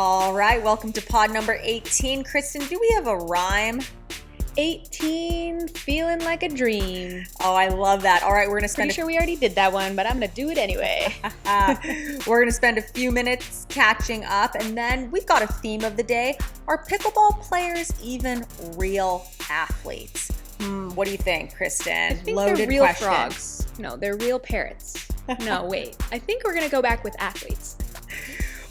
All right, welcome to pod number 18. Kristin, do we have a rhyme? 18, feeling like a dream. Oh, I love that. All right, we're going to spend... Pretty sure we already did that one, but I'm going to do it anyway. We're going to spend a few minutes catching up, and then we've got a theme of the day. Are pickleball players even real athletes? What do you think, Kristin? I think Loaded they're real question. frogs. No, they're real parrots. No, wait. I think we're going to go back with athletes.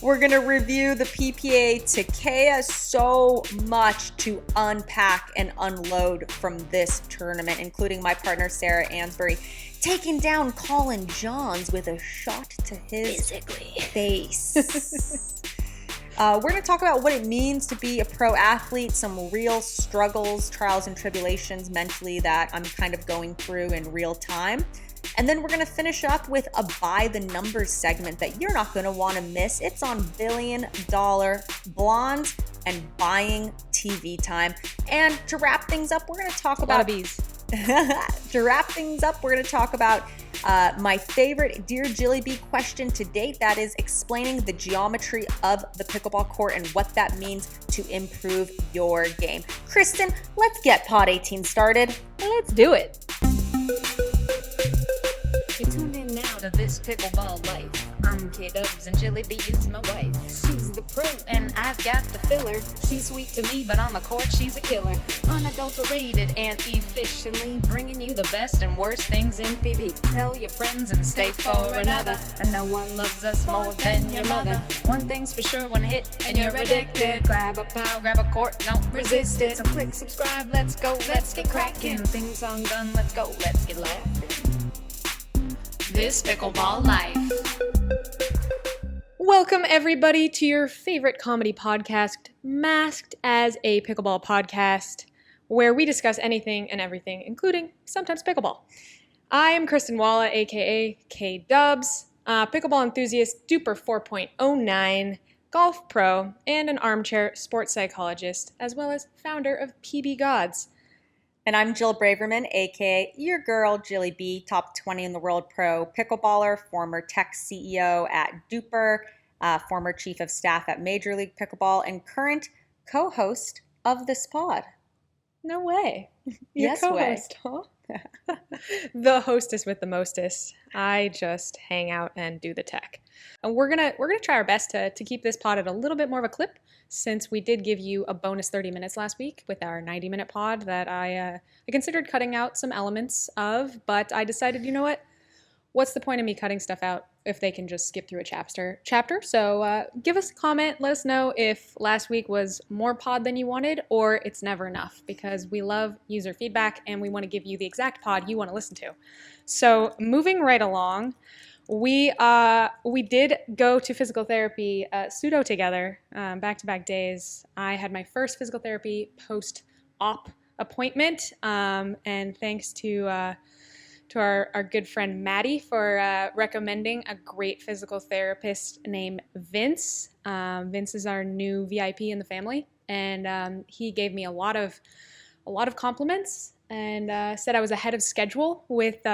We're going to review the PPA Takeya. So much to unpack and unload from this tournament, including my partner, Sarah Ansbury, taking down Colin Johns with a shot to his face. We're going to talk about what it means to be a pro athlete, some real struggles, trials, and tribulations mentally that I'm kind of going through in real time. And then we're going to finish up with a By the Numbers segment that you're not going to want to miss. It's on $1 billion blondes and buying TV time. And to wrap things up, we're going to talk about... A lot of bees. To wrap things up, we're going to talk about my favorite Dear Jilly B question to date. That is explaining the geometry of the pickleball court and what that means to improve your game. Kristin, let's get pod 18 started. Let's do it. You're tuned in now to this pickleball life. I'm K-Dubs and Jilly B is my wife. She's the pro and I've got the filler. She's sweet to me, but on the court she's a killer. Unadulterated and efficiently bringing you the best and worst things in PB. Tell your friends and stay for another. And no one loves us more than your mother. One thing's for sure, one hit and you're addicted. Grab a pile, grab a court, don't resist it. So click subscribe, let's go, let's get cracking. Things on gun, let's go, let's get laughing. This pickleball life. Welcome, everybody, to your favorite comedy podcast, masked as a pickleball podcast, where we discuss anything and everything, including sometimes pickleball. I am Kristin Walla, a.k.a. K-Dubs, pickleball enthusiast, duper 4.09, golf pro, and an armchair sports psychologist, as well as founder of PB Gods. And I'm Jill Braverman, aka your girl, Jilly B, top 20 in the world pro pickleballer, former tech CEO at Duper, former chief of staff at Major League Pickleball, and current co-host of this pod. No way. You're Yes co-host, huh? The hostess with the mostest. I just hang out and do the tech. And we're gonna try our best to keep this pod at a little bit more of a clip, since we did give you a bonus 30 minutes last week with our 90-minute pod that I considered cutting out some elements of, but I decided, you know what? What's the point of me cutting stuff out if they can just skip through a chapter? So give us a comment. Let us know if last week was more pod than you wanted or it's never enough, because we love user feedback and we want to give you the exact pod you want to listen to. So moving right along, we did go to physical therapy pseudo together, back-to-back days. I had my first physical therapy post-op appointment, and thanks to our good friend Maddie for recommending a great physical therapist named Vince. Vince is our new VIP in the family, and he gave me a lot of compliments and said I was ahead of schedule with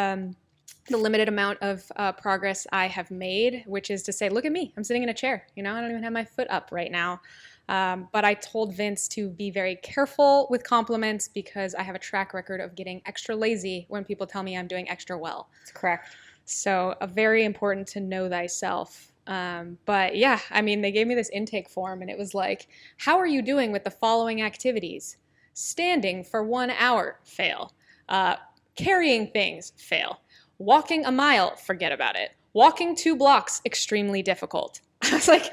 the limited amount of progress I have made, which is to say, look at me, I'm sitting in a chair. I don't even have my foot up right now. But I told Vince to be very careful with compliments because I have a track record of getting extra lazy when people tell me I'm doing extra well. That's correct. So very important to know thyself. But yeah, they gave me this intake form and it was like, how are you doing with the following activities? Standing for 1 hour, fail. Carrying things, fail. Walking a mile, forget about it. Walking 2 blocks, extremely difficult. I was like,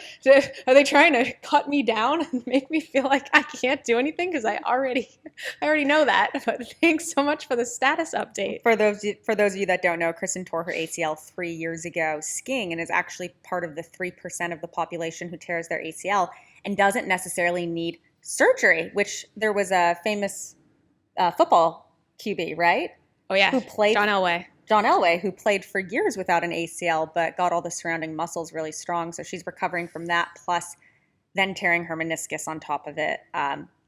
are they trying to cut me down and make me feel like I can't do anything? Because I already know that. But thanks so much for the status update. For those of you that don't know, Kristin tore her ACL 3 years ago skiing and is actually part of the 3% of the population who tears their ACL and doesn't necessarily need surgery, which there was a famous football QB, right? Oh, yeah. Who played John Elway, who played for years without an ACL, but got all the surrounding muscles really strong. So she's recovering from that, plus then tearing her meniscus on top of it.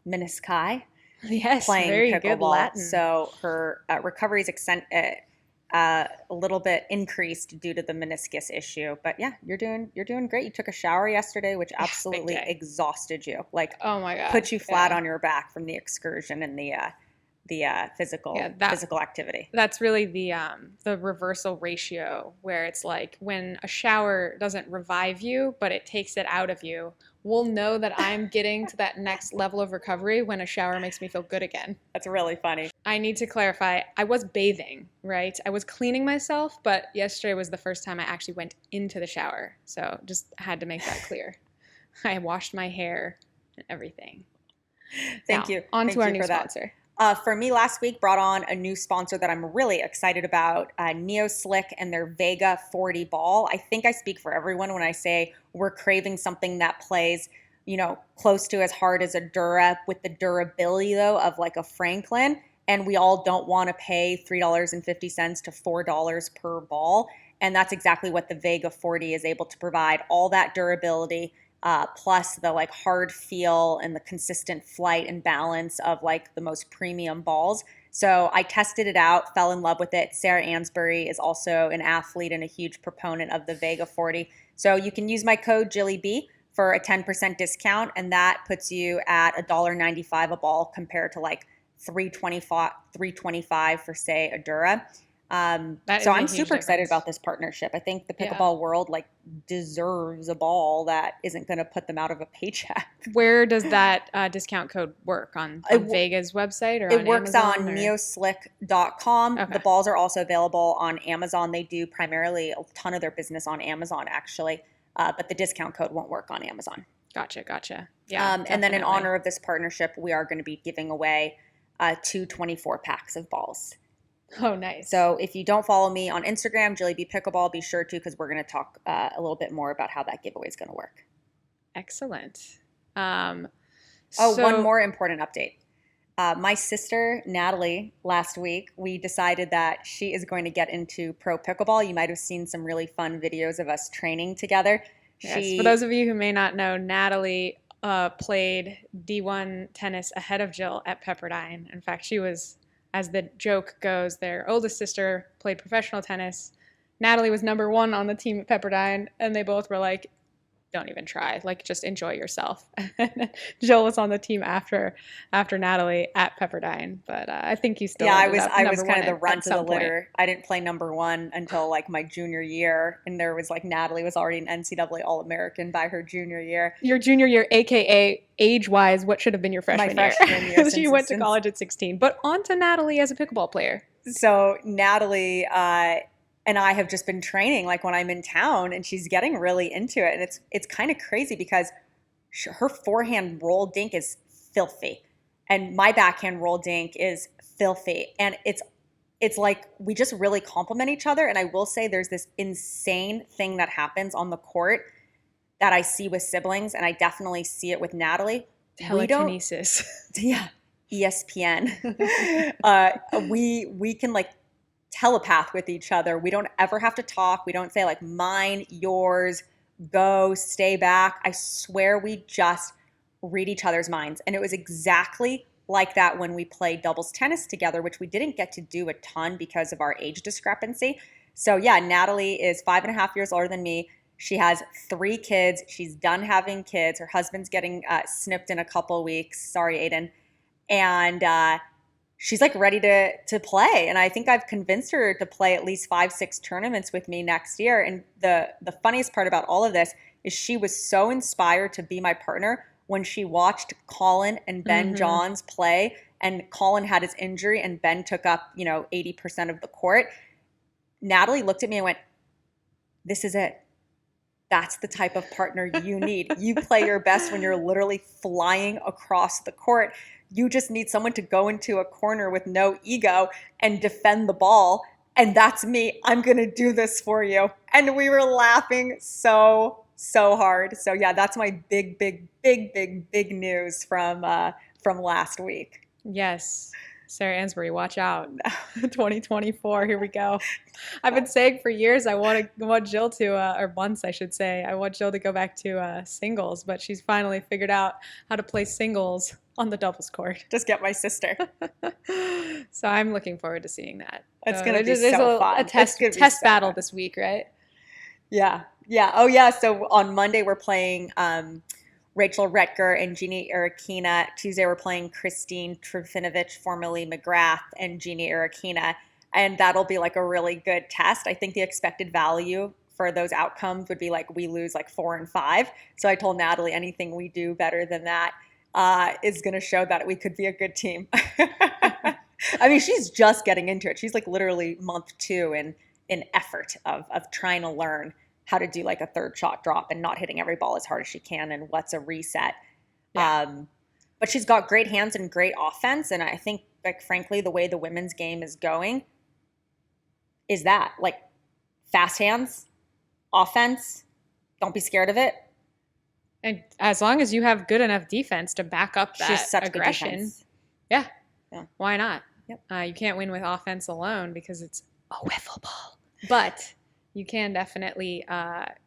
Menisci. Yes, playing very pickleball. Good Latin. So her recovery is a little bit increased due to the meniscus issue. But yeah, you're doing great. You took a shower yesterday, which absolutely day. exhausted you. Like, Oh my God. put you flat Yeah. on your back from the excursion and the physical physical activity. That's really the reversal ratio, where it's like when a shower doesn't revive you, but it takes it out of you. We'll know that I'm getting to that next level of recovery when a shower makes me feel good again. That's really funny. I need to clarify, I was bathing, right? I was cleaning myself, but yesterday was the first time I actually went into the shower. So just had to make that clear. I washed my hair and everything. Thank you. On Thank to our you new for that. sponsor. For me, last week brought on a new sponsor that I'm really excited about, NeoSlick and their Vega 40 ball. I think I speak for everyone when I say we're craving something that plays, close to as hard as a Dura with the durability, though, of like a Franklin. And we all don't want to pay $3.50 to $4 per ball. And that's exactly what the Vega 40 is able to provide. All that durability, plus the like hard feel and the consistent flight and balance of like the most premium balls. So I tested it out, fell in love with it. Sarah Ansbury is also an athlete and a huge proponent of the Vega 40. So you can use my code Jilly B for a 10% discount, and that puts you at $1.95 a ball compared to like $3.25 for say a Dura. So I'm super excited about this partnership. I think the pickleball world like deserves a ball that isn't going to put them out of a paycheck. Where does that discount code work? On Vega's website or it works Amazon, on neoslick.com. Okay. The balls are also available on Amazon. They do primarily a ton of their business on Amazon, actually, but the discount code won't work on Amazon. Gotcha. Yeah. And then in honor of this partnership, we are going to be giving away 2 24 packs of balls. Oh, nice. So if you don't follow me on Instagram, Jilly B Pickleball, be sure to, because we're going to talk a little bit more about how that giveaway is going to work. Excellent. One more important update. My sister, Natalie, last week, we decided that she is going to get into pro pickleball. You might have seen some really fun videos of us training together. Yes, for those of you who may not know, Natalie played D1 tennis ahead of Jill at Pepperdine. In fact, she was, as the joke goes, their oldest sister played professional tennis. Natalie was number 1 on the team at Pepperdine, and they both were like, don't even try. Like, just enjoy yourself. Jill was on the team after Natalie at Pepperdine, but I think you still. Yeah, I was kind of the runt of the litter. I didn't play number 1 until like my junior year, and there was like Natalie was already an NCAA All-American by her junior year. Your junior year, aka age-wise, what should have been your freshman year? My freshman year. She went to college at 16. But on to Natalie as a pickleball player. So Natalie and I have just been training like when I'm in town, and she's getting really into it. And it's kind of crazy because her forehand roll dink is filthy and my backhand roll dink is filthy. And it's like we just really complement each other. And I will say there's this insane thing that happens on the court that I see with siblings, and I definitely see it with Natalie. Telekinesis. Yeah. ESPN. We can like telepath with each other. We don't ever have to talk. We don't say like mine, yours, go, stay back. I swear we just read each other's minds. And it was exactly like that when we played doubles tennis together, which we didn't get to do a ton because of our age discrepancy. So yeah, Natalie is 5.5 years older than me. She has 3 kids. She's done having kids. Her husband's getting snipped in a couple weeks. Sorry, Aiden. And she's like ready to play. And I think I've convinced her to play at least 5-6 tournaments with me next year. And the funniest part about all of this is she was so inspired to be my partner when she watched Colin and Ben Johns play. And Colin had his injury and Ben took up, 80% of the court. Natalie looked at me and went, this is it. That's the type of partner you need. You play your best when you're literally flying across the court. You just need someone to go into a corner with no ego and defend the ball. And that's me. I'm going to do this for you. And we were laughing so hard. So yeah, that's my big news from last week. Yes. Sarah Ansbury, watch out. 2024, here we go. I've been saying for years I want Jill to, or months I should say, I want Jill to go back to singles, but she's finally figured out how to play singles on the doubles court. Just get my sister. So I'm looking forward to seeing that. It's going to be there's so fun. A test battle fun this week, right? Yeah. Oh, yeah. So on Monday, we're playing Rachel Retker and Jeannie Irakina. Tuesday, we're playing Kristin Trifinovich, formerly McGrath, and Jeannie Irakina. And that'll be like a really good test. I think the expected value for those outcomes would be like we lose like 4 and 5. So I told Natalie anything we do better than that is going to show that we could be a good team. I mean, she's just getting into it. She's like literally month 2 in effort of trying to learn how to do like a third shot drop and not hitting every ball as hard as she can and what's a reset. Yeah. But she's got great hands and great offense. And I think, like, frankly, the way the women's game is going is that, like, fast hands, offense, don't be scared of it. And as long as you have good enough defense to back up that she's such aggression, good defense. Yeah, why not? Yep. You can't win with offense alone because it's a wiffle ball. But you can definitely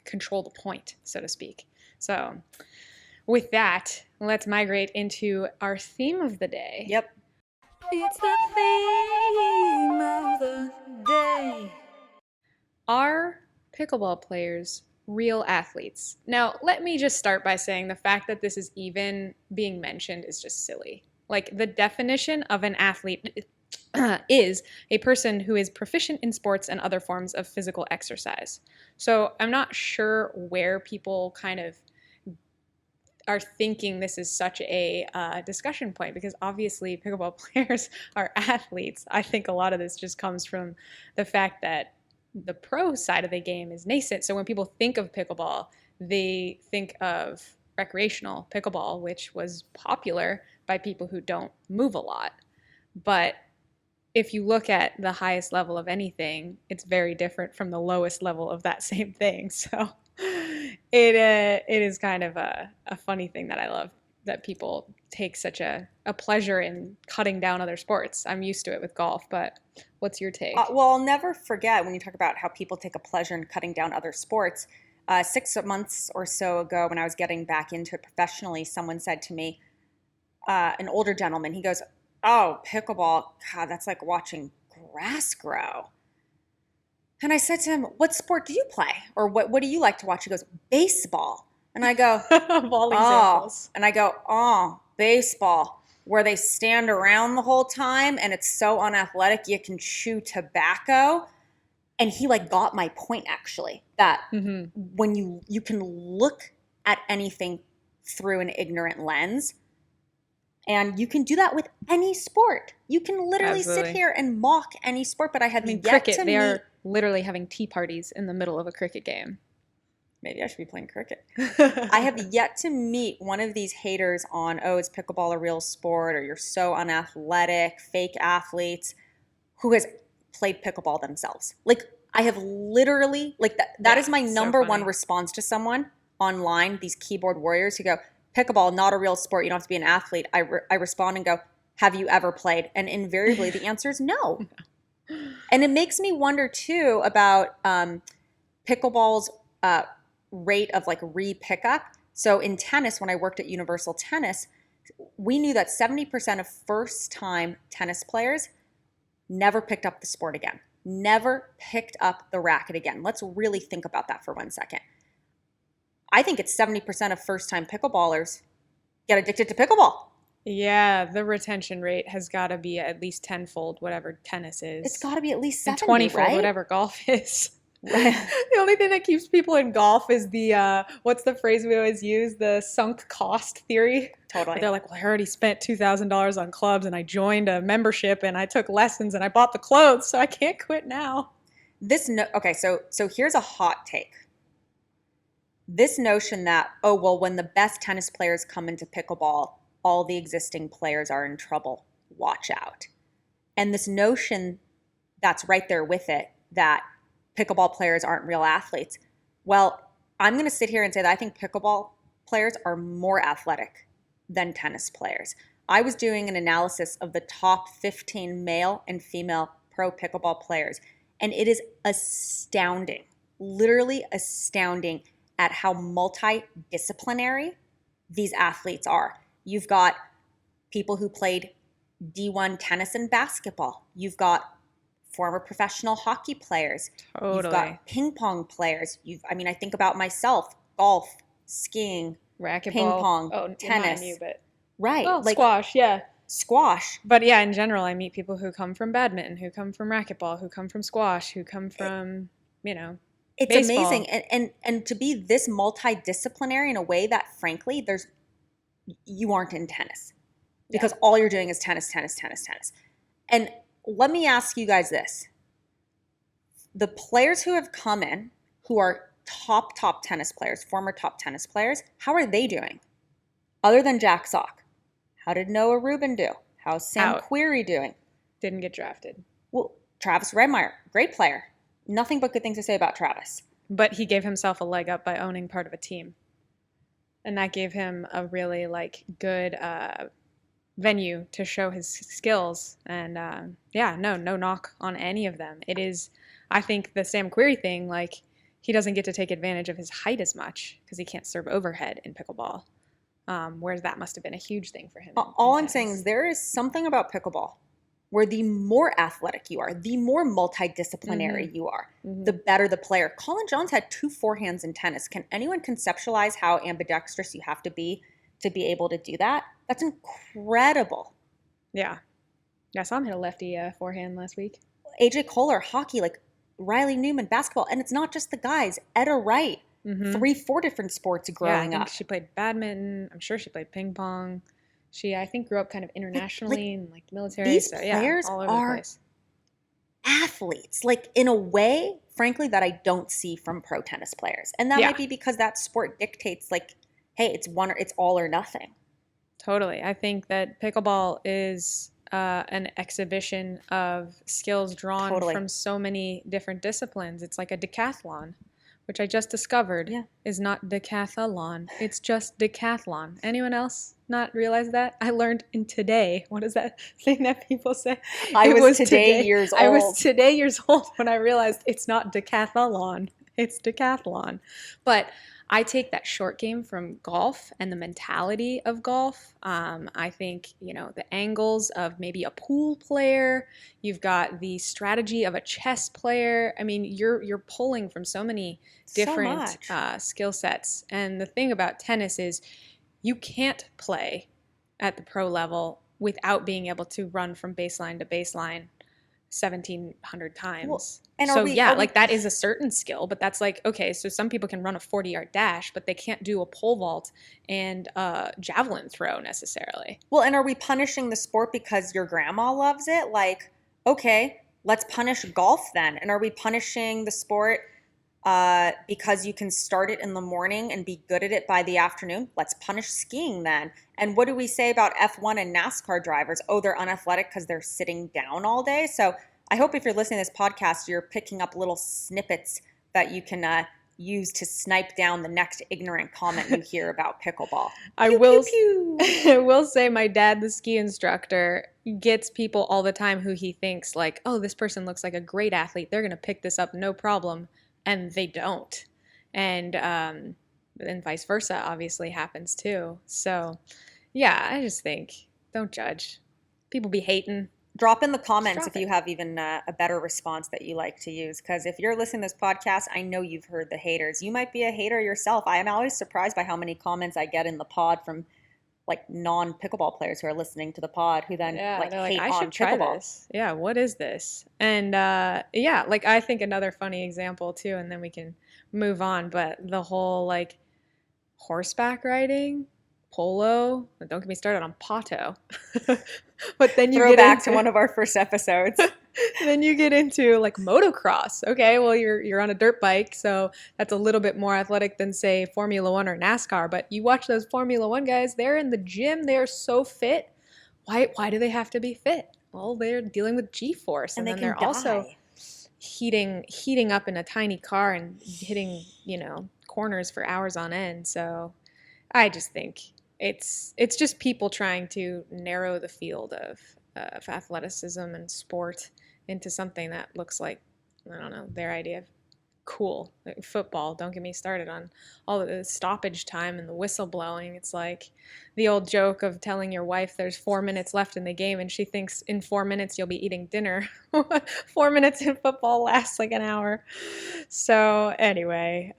control the point, so to speak. So with that, let's migrate into our theme of the day. Yep. It's the theme of the day. Are pickleball players real athletes? Now, let me just start by saying the fact that this is even being mentioned is just silly. Like, the definition of an athlete is a person who is proficient in sports and other forms of physical exercise. So I'm not sure where people kind of are thinking this is such a discussion point, because obviously pickleball players are athletes. I think a lot of this just comes from the fact that the pro side of the game is nascent. So when people think of pickleball, they think of recreational pickleball, which was popular by people who don't move a lot. But if you look at the highest level of anything, it's very different from the lowest level of that same thing. So it is kind of a funny thing that I love, that people take such a pleasure in cutting down other sports. I'm used to it with golf, but what's your take? Well, I'll never forget when you talk about how people take a pleasure in cutting down other sports. 6 months or so ago, when I was getting back into it professionally, someone said to me, an older gentleman, he goes, "Oh, pickleball, God, that's like watching grass grow." And I said to him, "What sport do you play? Or what do you like to watch?" He goes, "Baseball." And I go, Of all examples. And I go, "Oh, baseball, where they stand around the whole time and it's so unathletic you can chew tobacco." And he like got my point, actually, that when you can look at anything through an ignorant lens, and you can do that with any sport. You can literally sit here and mock any sport, but I have yet cricket, to they meet... are literally having tea parties in the middle of a cricket game. Maybe I should be playing cricket. I have yet to meet one of these haters on, oh, is pickleball a real sport, or you're so unathletic, fake athletes, who has played pickleball themselves. Like, I have literally, like, that is my number one response to someone online, these keyboard warriors who go, "Pickleball, not a real sport. You don't have to be an athlete." I respond and go, "Have you ever played?" And invariably the answer is no. And it makes me wonder too about pickleball's rate of like re-pickup. So in tennis, when I worked at Universal Tennis, we knew that 70% of first-time tennis players never picked up the sport again, never picked up the racket again. Let's really think about that for 1 second. I think it's 70% of first-time pickleballers get addicted to pickleball. Yeah, the retention rate has got to be at least tenfold whatever tennis is. It's got to be at least 70, and 20-fold right? whatever golf is. The only thing that keeps people in golf is the, what's the phrase we always use? The sunk cost theory. Totally. But they're like, well, I already spent $2,000 on clubs and I joined a membership and I took lessons and I bought the clothes, so I can't quit now. Okay, so here's a hot take. This notion that, oh, well, when the best tennis players come into pickleball, all the existing players are in trouble. Watch out. And this notion that's right there with it, that pickleball players aren't real athletes. Well, I'm going to sit here and say that I think pickleball players are more athletic than tennis players. I was doing an analysis of the top 15 male and female pro pickleball players, and it is astounding, literally astounding at how multidisciplinary these athletes are. You've got people who played D1 tennis and basketball. You've got former professional hockey players. Totally. You've got ping pong players. I think about myself, golf, skiing, Racquetball. ping pong, tennis. Not you, but Right. well, squash, yeah. Squash. But yeah, in general, I meet people who come from badminton, who come from racquetball, who come from squash, who come from, It's baseball. amazing. And to be this multidisciplinary in a way that, frankly, you aren't in tennis. Because all you're doing is tennis, tennis, tennis, tennis. And let me ask you guys this. The players who have come in, who are top tennis players, former top tennis players, how are they doing? Other than Jack Sock. How did Noah Rubin do? How's Sam Querrey doing? Didn't get drafted. Well, Travis Redmeyer, great player. Nothing but good things to say about Travis. But he gave himself a leg up by owning part of a team. And that gave him a really good venue to show his skills. And no knock on any of them. It is, I think, the Sam Querrey thing, he doesn't get to take advantage of his height as much because he can't serve overhead in pickleball. Whereas that must have been a huge thing for him. All I'm saying is there is something about pickleball where the more athletic you are, the more multidisciplinary you are, the better the player. Colin Jones had 2 forehands in tennis. Can anyone conceptualize how ambidextrous you have to be able to do that? That's incredible. Yeah. I saw him hit a lefty forehand last week. AJ Kohler, hockey, Riley Newman, basketball. And it's not just the guys. Etta Wright, 3-4 different sports growing up. She played badminton. I'm sure she played ping pong. She, I think, grew up kind of internationally in military. These players all over the are place. Athletes, in a way, frankly, that I don't see from pro tennis players. And that might be because that sport dictates, hey, it's all or nothing. Totally. I think that pickleball is an exhibition of skills drawn from so many different disciplines. It's like a decathlon, which I just discovered is not decathlon. It's just decathlon. Anyone else not realize that? I learned in today. What is that thing that people say? I was today years old. I was today years old when I realized it's not decathlon. It's decathlon. But I take that short game from golf and the mentality of golf. I think, the angles of maybe a pool player. You've got the strategy of a chess player. I mean, you're pulling from so many different skill sets. And the thing about tennis is you can't play at the pro level without being able to run from baseline to baseline 1,700 times. Well, and that is a certain skill, but that's okay, so some people can run a 40-yard dash, but they can't do a pole vault and a javelin throw necessarily. Well, and are we punishing the sport because your grandma loves it? Okay, let's punish golf then. And are we punishing the sport because you can start it in the morning and be good at it by the afternoon? Let's punish skiing then. And what do we say about F1 and NASCAR drivers? Oh, they're unathletic because they're sitting down all day. So I hope if you're listening to this podcast, you're picking up little snippets that you can use to snipe down the next ignorant comment you hear about pickleball. I will say my dad, the ski instructor, gets people all the time who he thinks oh, this person looks like a great athlete. They're going to pick this up, no problem. And they don't. And vice versa obviously happens too. So, I just think, don't judge. People be hating. Drop in the comments if you have even a better response that you like to use. Because if you're listening to this podcast, I know you've heard the haters. You might be a hater yourself. I am always surprised by how many comments I get in the pod from non-pickleball players who are listening to the pod who then hate I on should try pickleball. This. Yeah, what is this? And I think another funny example too, and then we can move on, but the whole horseback riding, polo, don't get me started on pato. But then you throw back to one of our first episodes. Then you get into motocross. Okay, well you're on a dirt bike, so that's a little bit more athletic than say Formula 1 or NASCAR, but you watch those Formula 1 guys, they're in the gym, they're so fit. Why do they have to be fit? Well, they're dealing with G-force, and then they're also heating up in a tiny car and hitting, corners for hours on end. So I just think it's just people trying to narrow the field of athleticism and sport into something that looks like, I don't know, their idea of cool. Like football, don't get me started on all of the stoppage time and the whistle blowing. It's like the old joke of telling your wife there's 4 minutes left in the game and she thinks in 4 minutes you'll be eating dinner. 4 minutes in football lasts like an hour. So anyway,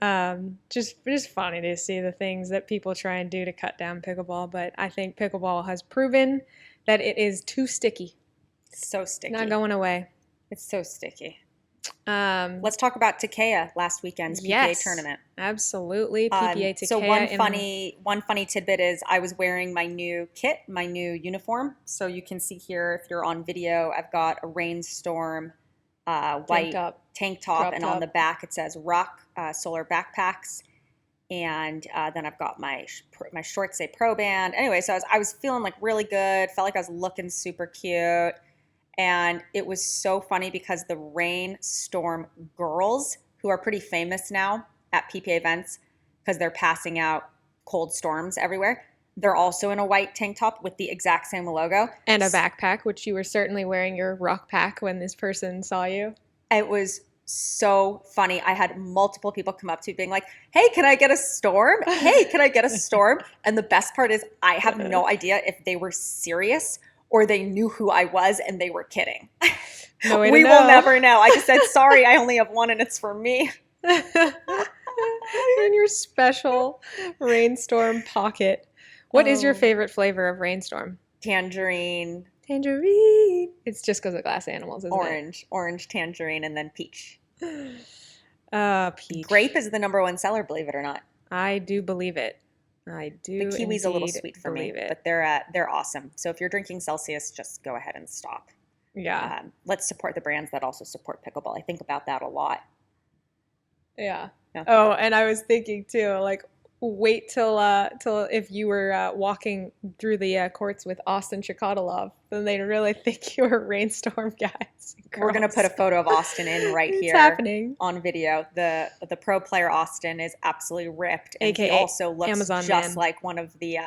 just funny to see the things that people try and do to cut down pickleball. But I think pickleball has proven that it is too sticky. So sticky. Not going away. It's so sticky. Let's talk about Takeya last weekend's PPA tournament. Absolutely, PPA Takeya. So one funny tidbit is I was wearing my new kit, my new uniform. So you can see here, if you're on video, I've got a Rainstorm white tank top, and on the back it says RuK Solar Backpacks, and then I've got my shorts say Pro Band. Anyway, so I was feeling like really good. Felt like I was looking super cute. And it was so funny because the Rainstorm girls, who are pretty famous now at PPA events because they're passing out cold storms everywhere, they're also in a white tank top with the exact same logo. And a backpack, which you were certainly wearing your RuK pack when this person saw you. It was so funny. I had multiple people come up to me being like, hey, can I get a storm? Hey, can I get a storm? And the best part is I have no idea if they were serious or they knew who I was and they were kidding. No way we to know. will never know. I just said, sorry, I only have one and it's for me. In your special Rainstorm pocket. What is your favorite flavor of Rainstorm? Tangerine. Tangerine. It's just because of Glass Animals, isn't it? Orange, tangerine, and then peach. Peach. Grape is the #1 seller, believe it or not. I do believe it. I do. The kiwi's a little sweet for me, it. but they're awesome. So if you're drinking Celsius, just go ahead and stop. Yeah. Let's support the brands that also support pickleball. I think about that a lot. Yeah. Oh, and I was thinking too, like, wait till if you were walking through the courts with Austin Chikadalov, then they'd really think you were Rainstorm guys. We're gonna put a photo of Austin in right here. It's happening on video. The pro player Austin is absolutely ripped, and AKA he also looks Amazon just man. like one of the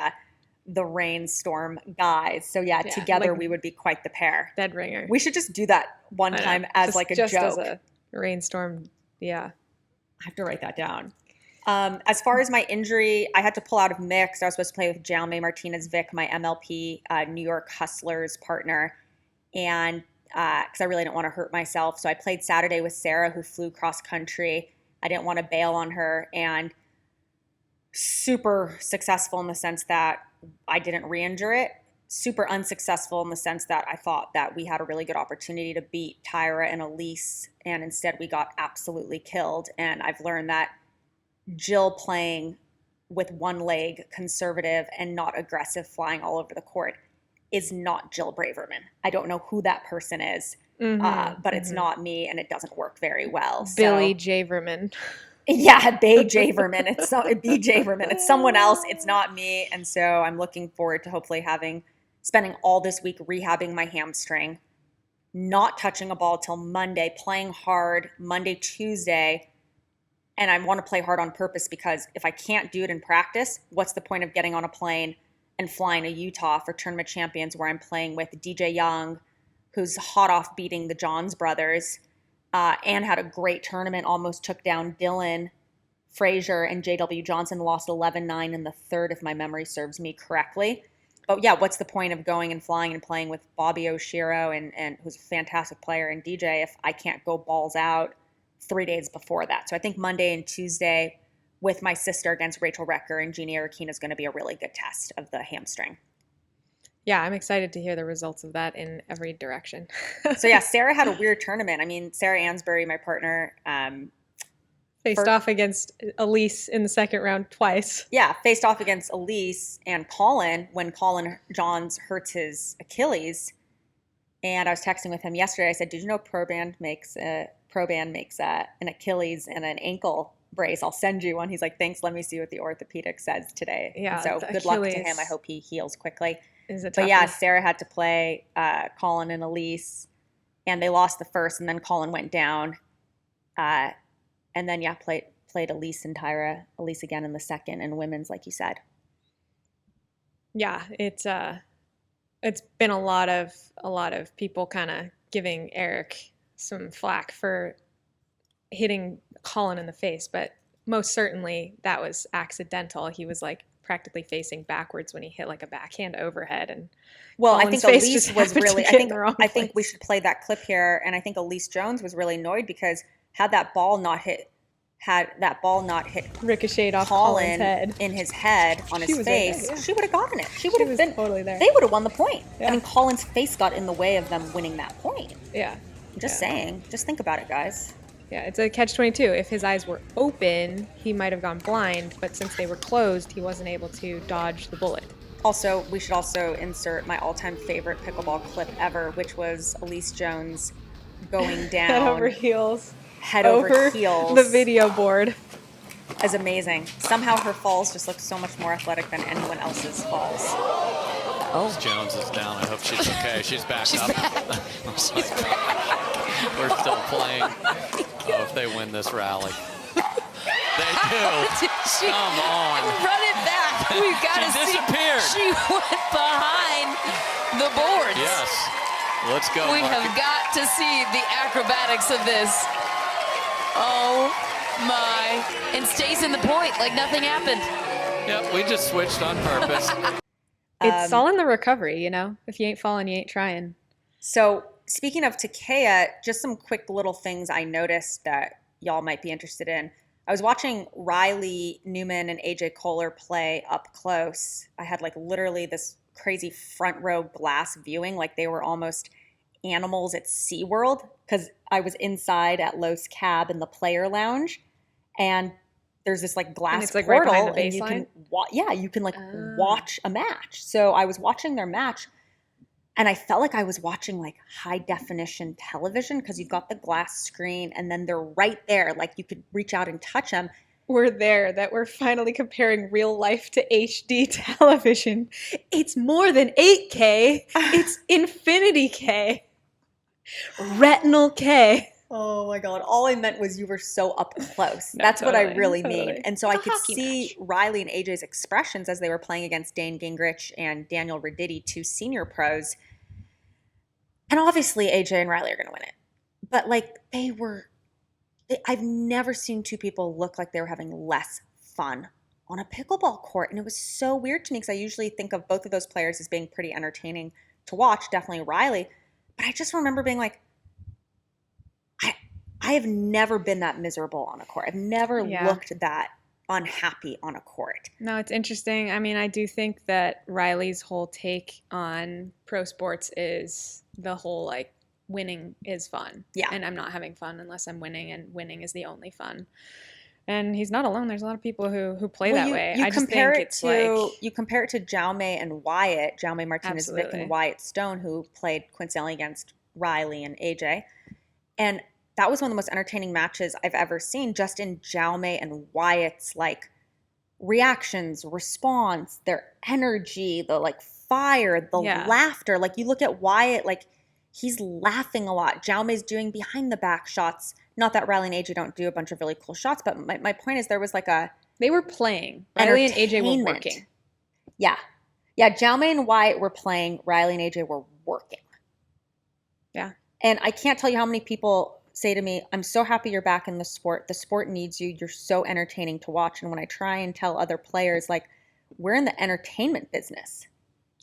Rainstorm guys. So yeah, together like we would be quite the pair. Dead ringer. We should just do that one time as like a just joke. As a Rainstorm, yeah. I have to write that down. As far as my injury, I had to pull out of mix. I was supposed to play with Jaume Martinez-Vic, my MLP New York Hustlers partner, and because I really didn't want to hurt myself. So I played Saturday with Sarah, who flew cross country. I didn't want to bail on her, and super successful in the sense that I didn't re-injure it. Super unsuccessful in the sense that I thought that we had a really good opportunity to beat Tyra and Elise, and instead we got absolutely killed. And I've learned that Jill playing with one leg, conservative and not aggressive, flying all over the court is not Jill Braverman. I don't know who that person is, but it's not me, and it doesn't work very well. Billy Javerman. Yeah, Bay Javerman. It's B Javerman. It's someone else. It's not me. And so I'm looking forward to hopefully spending all this week rehabbing my hamstring, not touching a ball till Monday, playing hard Monday, Tuesday. And I want to play hard on purpose because if I can't do it in practice, what's the point of getting on a plane and flying to Utah for Tournament Champions where I'm playing with DJ Young, who's hot off beating the Johns brothers, and had a great tournament, almost took down Dylan Frazier and JW Johnson, lost 11-9 in the third, if my memory serves me correctly. But yeah, what's the point of going and flying and playing with Bobby Oshiro and who's a fantastic player, and DJ, if I can't go balls out 3 days before that? So I think Monday and Tuesday with my sister against Rachel Recker and Jeannie Arakina is going to be a really good test of the hamstring. Yeah, I'm excited to hear the results of that in every direction. So yeah, Sarah had a weird tournament. I mean, Sarah Ansbury, my partner, faced off against Elise in the second round twice. Yeah, faced off against Elise and Colin when Colin Johns hurts his Achilles. And I was texting with him yesterday. I said, did you know Pro Band makes an Achilles and an ankle brace? I'll send you one. He's like, thanks. Let me see what the orthopedic says today. Yeah. And so good luck to him. I hope he heals quickly. But yeah, Sarah had to play Colin and Elise, and they lost the first, and then Colin went down. And then, yeah, played Elise and Tyra, Elise again in the second, and women's, like you said. Yeah, it's been a lot of people kind of giving Eric some flack for hitting Colin in the face, but most certainly that was accidental. He was like practically facing backwards when he hit like a backhand overhead, and well, I Colin's think face Elise just was happened to really. get in the wrong I think we place. should play that clip here, and I think Elise Jones was really annoyed because had that ball not hit Ricocheted off Colin's Colin head in his head on She his was right face, there, yeah. she would have gotten it. She would She have was been totally there. They would have won the point. Yeah. I mean, Colin's face got in the way of them winning that point. Yeah. I'm just saying. Just think about it, guys. Yeah, it's a catch-22. If his eyes were open, he might have gone blind, but since they were closed, he wasn't able to dodge the bullet. Also, we should also insert my all-time favorite pickleball clip ever, which was Elise Jones going down Head over heels. head over heels. The video board. Is amazing. Somehow her falls just look so much more athletic than anyone else's falls. Oh. Jones is down. I hope she's okay. She's back up. She's back. We're still playing. Oh, if they win this rally. They do. Come on. Run it back. We've got to see. Disappeared. She went behind the boards. Yes. Let's go. We have got to see the acrobatics of this. Oh my. And stays in the point like nothing happened. Yep, we just switched on purpose. It's all in the recovery, you know? If you ain't falling, you ain't trying. So speaking of Takeya, just some quick little things I noticed that y'all might be interested in. I was watching Riley Newman and AJ Kohler play up close. I had like literally this crazy front row glass viewing, like they were almost animals at SeaWorld, because I was inside at Los Cab in the player lounge, and there's this like glass it's, like, portal, right behind the and you can baseline? you can like watch a match. So I was watching their match, and I felt like I was watching like high definition television, because you've got the glass screen and then they're right there. Like you could reach out and touch them. We're there, that we're finally comparing real life to HD television. It's more than 8K. It's Infinity K. Retinal K. Oh my God. All I meant was you were so up close. No, That's what I totally, really totally. mean. And so It's I a could hockey see Riley and AJ's expressions as they were playing against Dane Gingrich and Daniel Raditi, two senior pros. And obviously AJ and Riley are going to win it. But like I've never seen two people look like they were having less fun on a pickleball court. And it was so weird to me, because I usually think of both of those players as being pretty entertaining to watch, definitely Riley. But I just remember being like, I have never been that miserable on a court. I've never looked that unhappy on a court. No, it's interesting. I mean, I do think that Riley's whole take on pro sports is the whole like winning is fun. Yeah. And I'm not having fun unless I'm winning, and winning is the only fun. And he's not alone. There's a lot of people who play that way. I just think it's you compare it to Jaume and Wyatt, Jaume Martinez Vick Absolutely. and Wyatt Stone, who played coincidentally against Riley and AJ. And that was one of the most entertaining matches I've ever seen, just in Jaume and Wyatt's like reactions, response, their energy, the like fire, the laughter. Like you look at Wyatt, like he's laughing a lot. Jaume's doing behind the back shots. Not that Riley and AJ don't do a bunch of really cool shots, but my point is there was like they were playing. Riley and AJ were working. Yeah. Yeah, Jaume and Wyatt were playing. Riley and AJ were working. Yeah. And I can't tell you how many people say to me, I'm so happy you're back in the sport. The sport needs you. You're so entertaining to watch. And when I try and tell other players, like, we're in the entertainment business.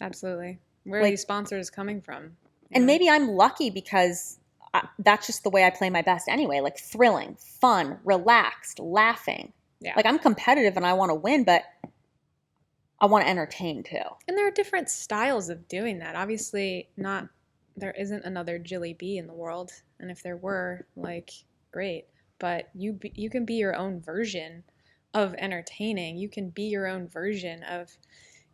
Absolutely. Where are Like- these sponsors coming from? And maybe I'm lucky because that's just the way I play my best anyway. Like thrilling, fun, relaxed, laughing. Yeah. Like I'm competitive and I want to win, but I want to entertain too. And there are different styles of doing that. Obviously, there isn't another Jilly B in the world. And if there were, like, great. But you can be your own version of entertaining. You can be your own version of,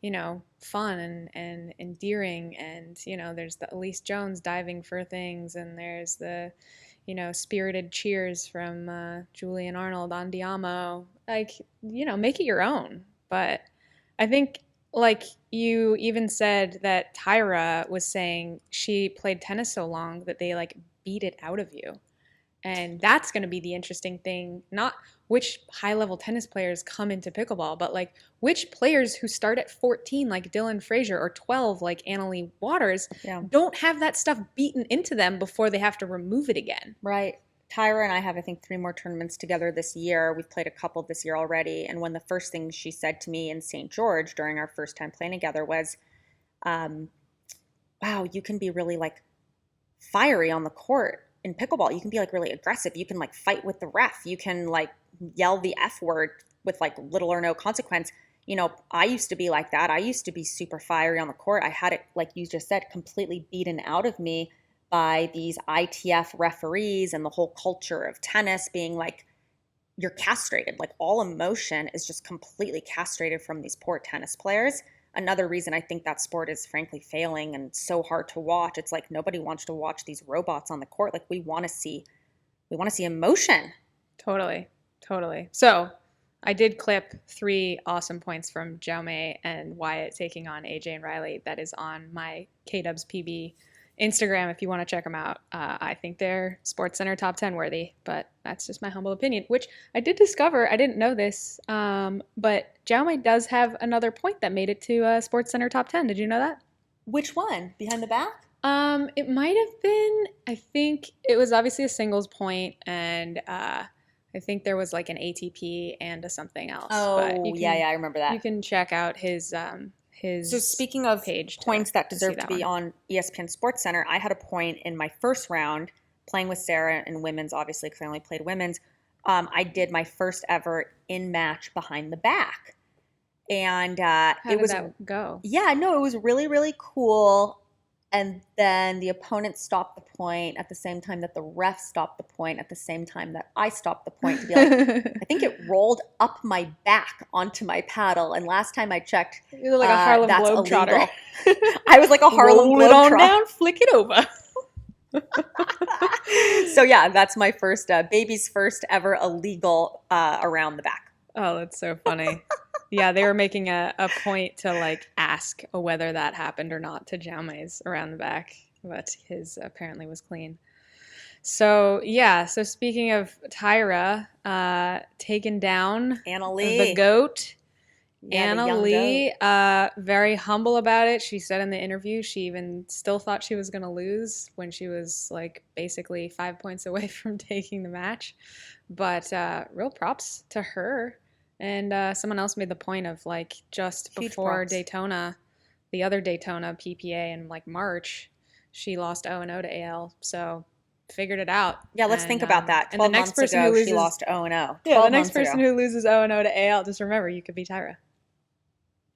you know, fun and endearing. And, you know, there's the Elise Jones diving for things. And there's the, you know, spirited cheers from Julian Arnold on Diamo. Like, you know, make it your own. But I think, like, you even said that Tyra was saying she played tennis so long that they, like, beat it out of you. And that's going to be the interesting thing, not which high-level tennis players come into pickleball, but like which players who start at 14 like Dylan Frazier or 12 like Anna Leigh Waters don't have that stuff beaten into them before they have to remove it again. Right. Tyra and I have, I think, 3 more tournaments together this year. We've played a couple this year already. And one of the first things she said to me in St. George during our first time playing together was, wow, you can be really like fiery on the court in pickleball. You can be like really aggressive. You can like fight with the ref. You can like yell the F word with like little or no consequence. You know, I used to be like that. I used to be super fiery on the court. I had it, like you just said, completely beaten out of me by these ITF referees and the whole culture of tennis being like, you're castrated. Like all emotion is just completely castrated from these poor tennis players. Another reason I think that sport is frankly failing and so hard to watch. It's like nobody wants to watch these robots on the court. Like we want to see emotion. Totally. So I did clip 3 awesome points from Jaume and Wyatt taking on AJ and Riley. That is on my KDubs PB Instagram if you want to check them out. I think they're SportsCenter top 10 worthy, but that's just my humble opinion, which I did discover. I didn't know this, but Jaume does have another point that made it to SportsCenter top 10. Did you know that? Which one? Behind the back? It might have been, I think it was obviously a singles point, and I think there was like an ATP and a something else. Oh, but yeah, I remember that. You can check out his so speaking of page points that deserve to be on ESPN SportsCenter, I had a point in my first round playing with Sarah in women's, obviously, because I only played women's. I did my first ever in-match behind the back. And How did that go? Yeah, no, it was really, really cool. And then the opponent stopped the point at the same time that the ref stopped the point at the same time that I stopped the point to be like, I think it rolled up my back onto my paddle. And last time I checked, you look like a Harlem Globetrotter. I was like a Harlem Roll Globetrotter. Roll it on down, flick it over. So yeah, that's my first, baby's first ever illegal around the back. Oh, that's so funny. Yeah, they were making a point to like ask whether that happened or not to Jaume's around the back, but his apparently was clean. So yeah, so speaking of Tyra, taken down Anna Leigh. the GOAT. Yeah, Anna Leigh, very humble about it. She said in the interview she even still thought she was going to lose when she was like basically 5 points away from taking the match. But real props to her. And someone else made the point of like just Huge before props. Daytona, the other Daytona PPA in like March, she lost 0-0 to AL. So figured it out. Yeah, let's think about that. 12 months ago, she lost 0-0. Yeah, the next person who loses 0-0 to AL, just remember, you could be Tyra.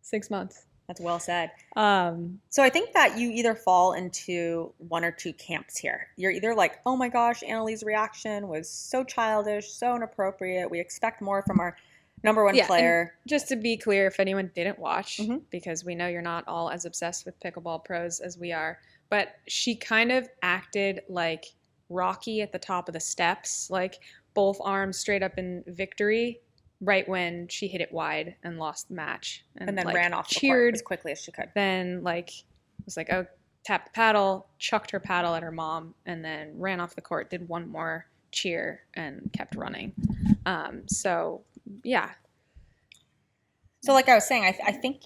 6 months. That's well said. So I think that you either fall into one or two camps here. You're either like, oh my gosh, Anna Leigh's reaction was so childish, so inappropriate. We expect more from our number one player. Just to be clear, if anyone didn't watch, because we know you're not all as obsessed with pickleball pros as we are, but she kind of acted like Rocky at the top of the steps, like both arms straight up in victory, right when she hit it wide and lost the match. And then like, ran off the cheered court as quickly as she could. Then like was like, oh, tapped the paddle, chucked her paddle at her mom, and then ran off the court, did one more cheer, and kept running. So yeah. So like I was saying, I think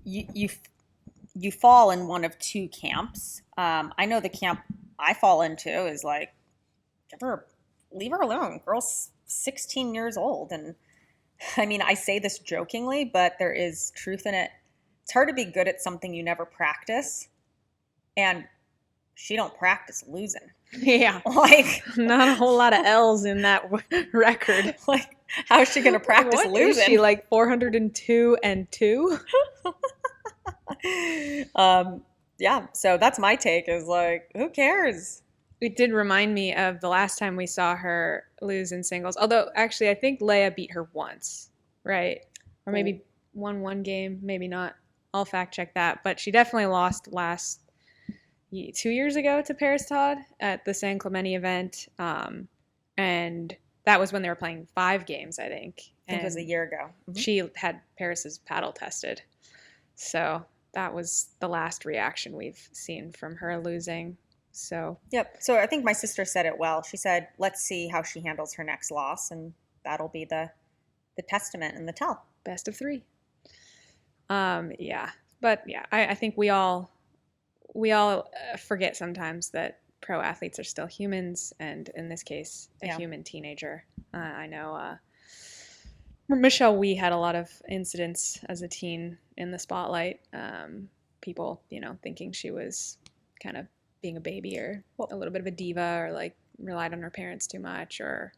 you fall in one of two camps. I know the camp I fall into is like, leave her alone. Girl's 16 years old. And I mean, I say this jokingly, but there is truth in it. It's hard to be good at something you never practice. And she don't practice losing. Yeah. Like, not a whole lot of L's in that record. Like, how is she going to practice what losing? Is she like 402-2? Yeah. So that's my take is like, who cares? It did remind me of the last time we saw her lose in singles. Although, actually, I think Leia beat her once, right? Or maybe won one game, maybe not. I'll fact check that. But she definitely lost 2 years ago to Paris Todd at the San Clemente event. And that was when they were playing 5 games, I think. I think it was a year ago. She had Paris's paddle tested. So that was the last reaction we've seen from her losing. So Yep. So I think my sister said it well. She said, let's see how she handles her next loss, and that'll be the testament and the tell. best of 3. Yeah. But yeah, I think we all forget sometimes that pro athletes are still humans, and in this case, a human teenager. I know Michelle Wee had a lot of incidents as a teen in the spotlight. People, thinking she was kind of being a baby or a little bit of a diva, or like relied on her parents too much, or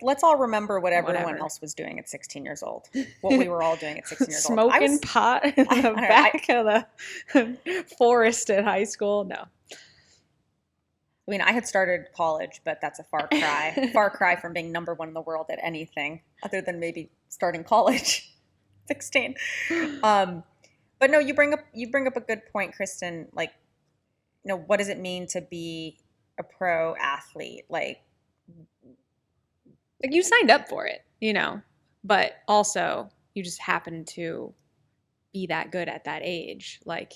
Let's all remember what everyone Whatever. else was doing at 16 years old. What we were all doing at 16 years old. Smoking pot in the back of the forest at high school. No. I mean, I had started college, but that's a far cry. Far cry from being number 1 in the world at anything other than maybe starting college. 16. But no, you bring up a good point, Kristin. Like, what does it mean to be a pro athlete? Like you signed up for it, but also you just happen to be that good at that age. Like,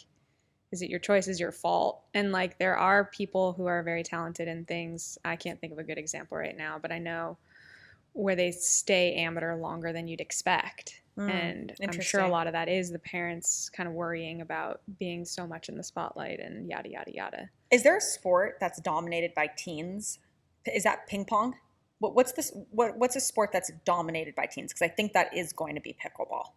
is it your choice? Is your fault? And like, there are people who are very talented in things. I can't think of a good example right now, but I know where they stay amateur longer than you'd expect. And I'm sure a lot of that is the parents kind of worrying about being so much in the spotlight and yada, yada, yada. Is there a sport that's dominated by teens? Is that ping pong? What's this? What's a sport that's dominated by teens? Because I think that is going to be pickleball.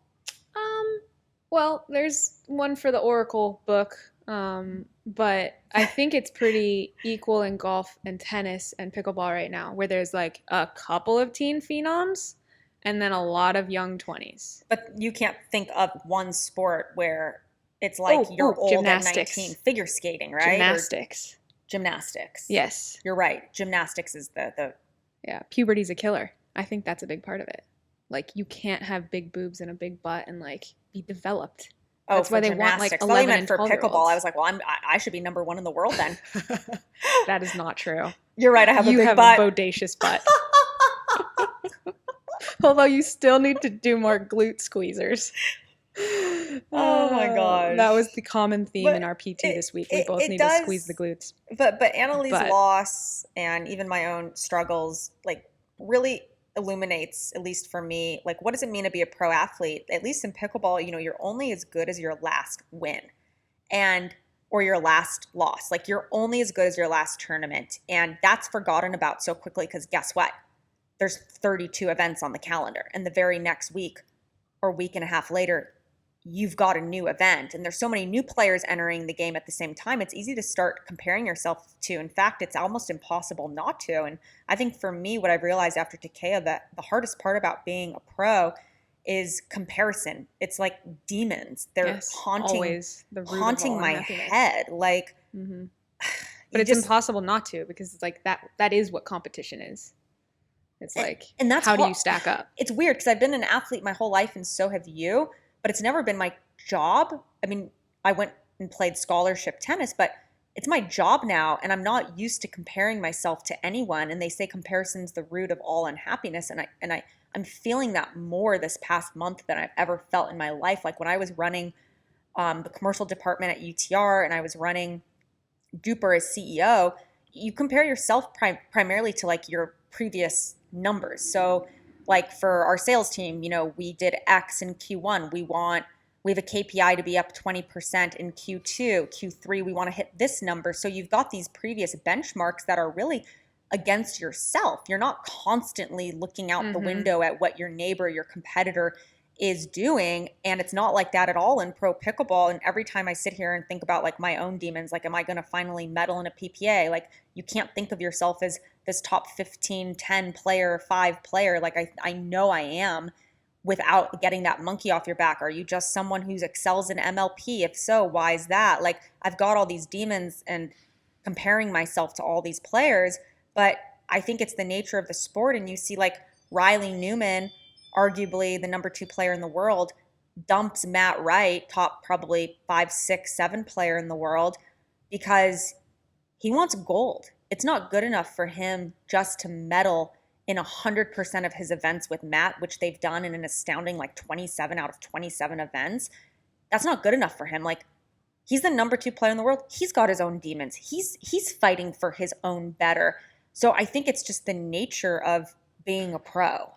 Well, there's one for the Oracle book, but I think it's pretty equal in golf and tennis and pickleball right now, where there's like a couple of teen phenoms and then a lot of young 20s. But you can't think of one sport where it's like you're old gymnastics. at 19. Figure skating, right? Gymnastics. Gymnastics. Yes. You're right. Gymnastics is the Yeah, puberty's a killer. I think that's a big part of it. Like, you can't have big boobs and a big butt and like be developed. That's why they want like 11 and 12 for pickleball. I was like, well, I should be number 1 in the world then. That is not true. You're right. I have you a big have butt. a bodacious butt. Although you still need to do more glute squeezers. Oh my gosh. That was the common theme in our PT this week. We both need to squeeze the glutes. But Anna Leigh's loss and even my own struggles like really illuminates, at least for me, like what does it mean to be a pro athlete? At least in pickleball, you're only as good as your last win or your last loss. Like you're only as good as your last tournament. And that's forgotten about so quickly because guess what? There's 32 events on the calendar. And the very next week or week and a half later, you've got a new event. And there's so many new players entering the game at the same time. It's easy to start comparing yourself to. In fact, it's almost impossible not to. And I think for me, what I've realized after Takeya, that the hardest part about being a pro is comparison. It's like demons. They're haunting my head. Like, but it's impossible not to, because it's like that is what competition is. It's like, and that's how do you stack up? It's weird because I've been an athlete my whole life and so have you, but it's never been my job. I mean, I went and played scholarship tennis, but it's my job now, and I'm not used to comparing myself to anyone. And they say comparison's the root of all unhappiness, and I'm feeling that more this past month than I've ever felt in my life. Like when I was running the commercial department at UTR and I was running Duper as CEO, you compare yourself primarily to like your previous numbers. So like for our sales team, we did X in Q1. We have a KPI to be up 20% in Q2. Q3, we want to hit this number. So you've got these previous benchmarks that are really against yourself. You're not constantly looking out the window at what your neighbor, your competitor is doing. And it's not like that at all in pro pickleball. And every time I sit here and think about like my own demons, like, am I going to finally medal in a PPA? Like you can't think of yourself as this top 15, 10 player, 5 player. Like I know I am without getting that monkey off your back. Are you just someone who excels in MLP? If so, why is that? Like I've got all these demons and comparing myself to all these players, but I think it's the nature of the sport. And you see like Riley Newman, arguably the number 2 player in the world, dumps Matt Wright, top probably 5, 6, 7 player in the world, because he wants gold. It's not good enough for him just to medal in 100% of his events with Matt, which they've done in an astounding like 27 out of 27 events. That's not good enough for him. Like He's the number 2 player in the world. He's got his own demons. He's fighting for his own better. So I think it's just the nature of being a pro.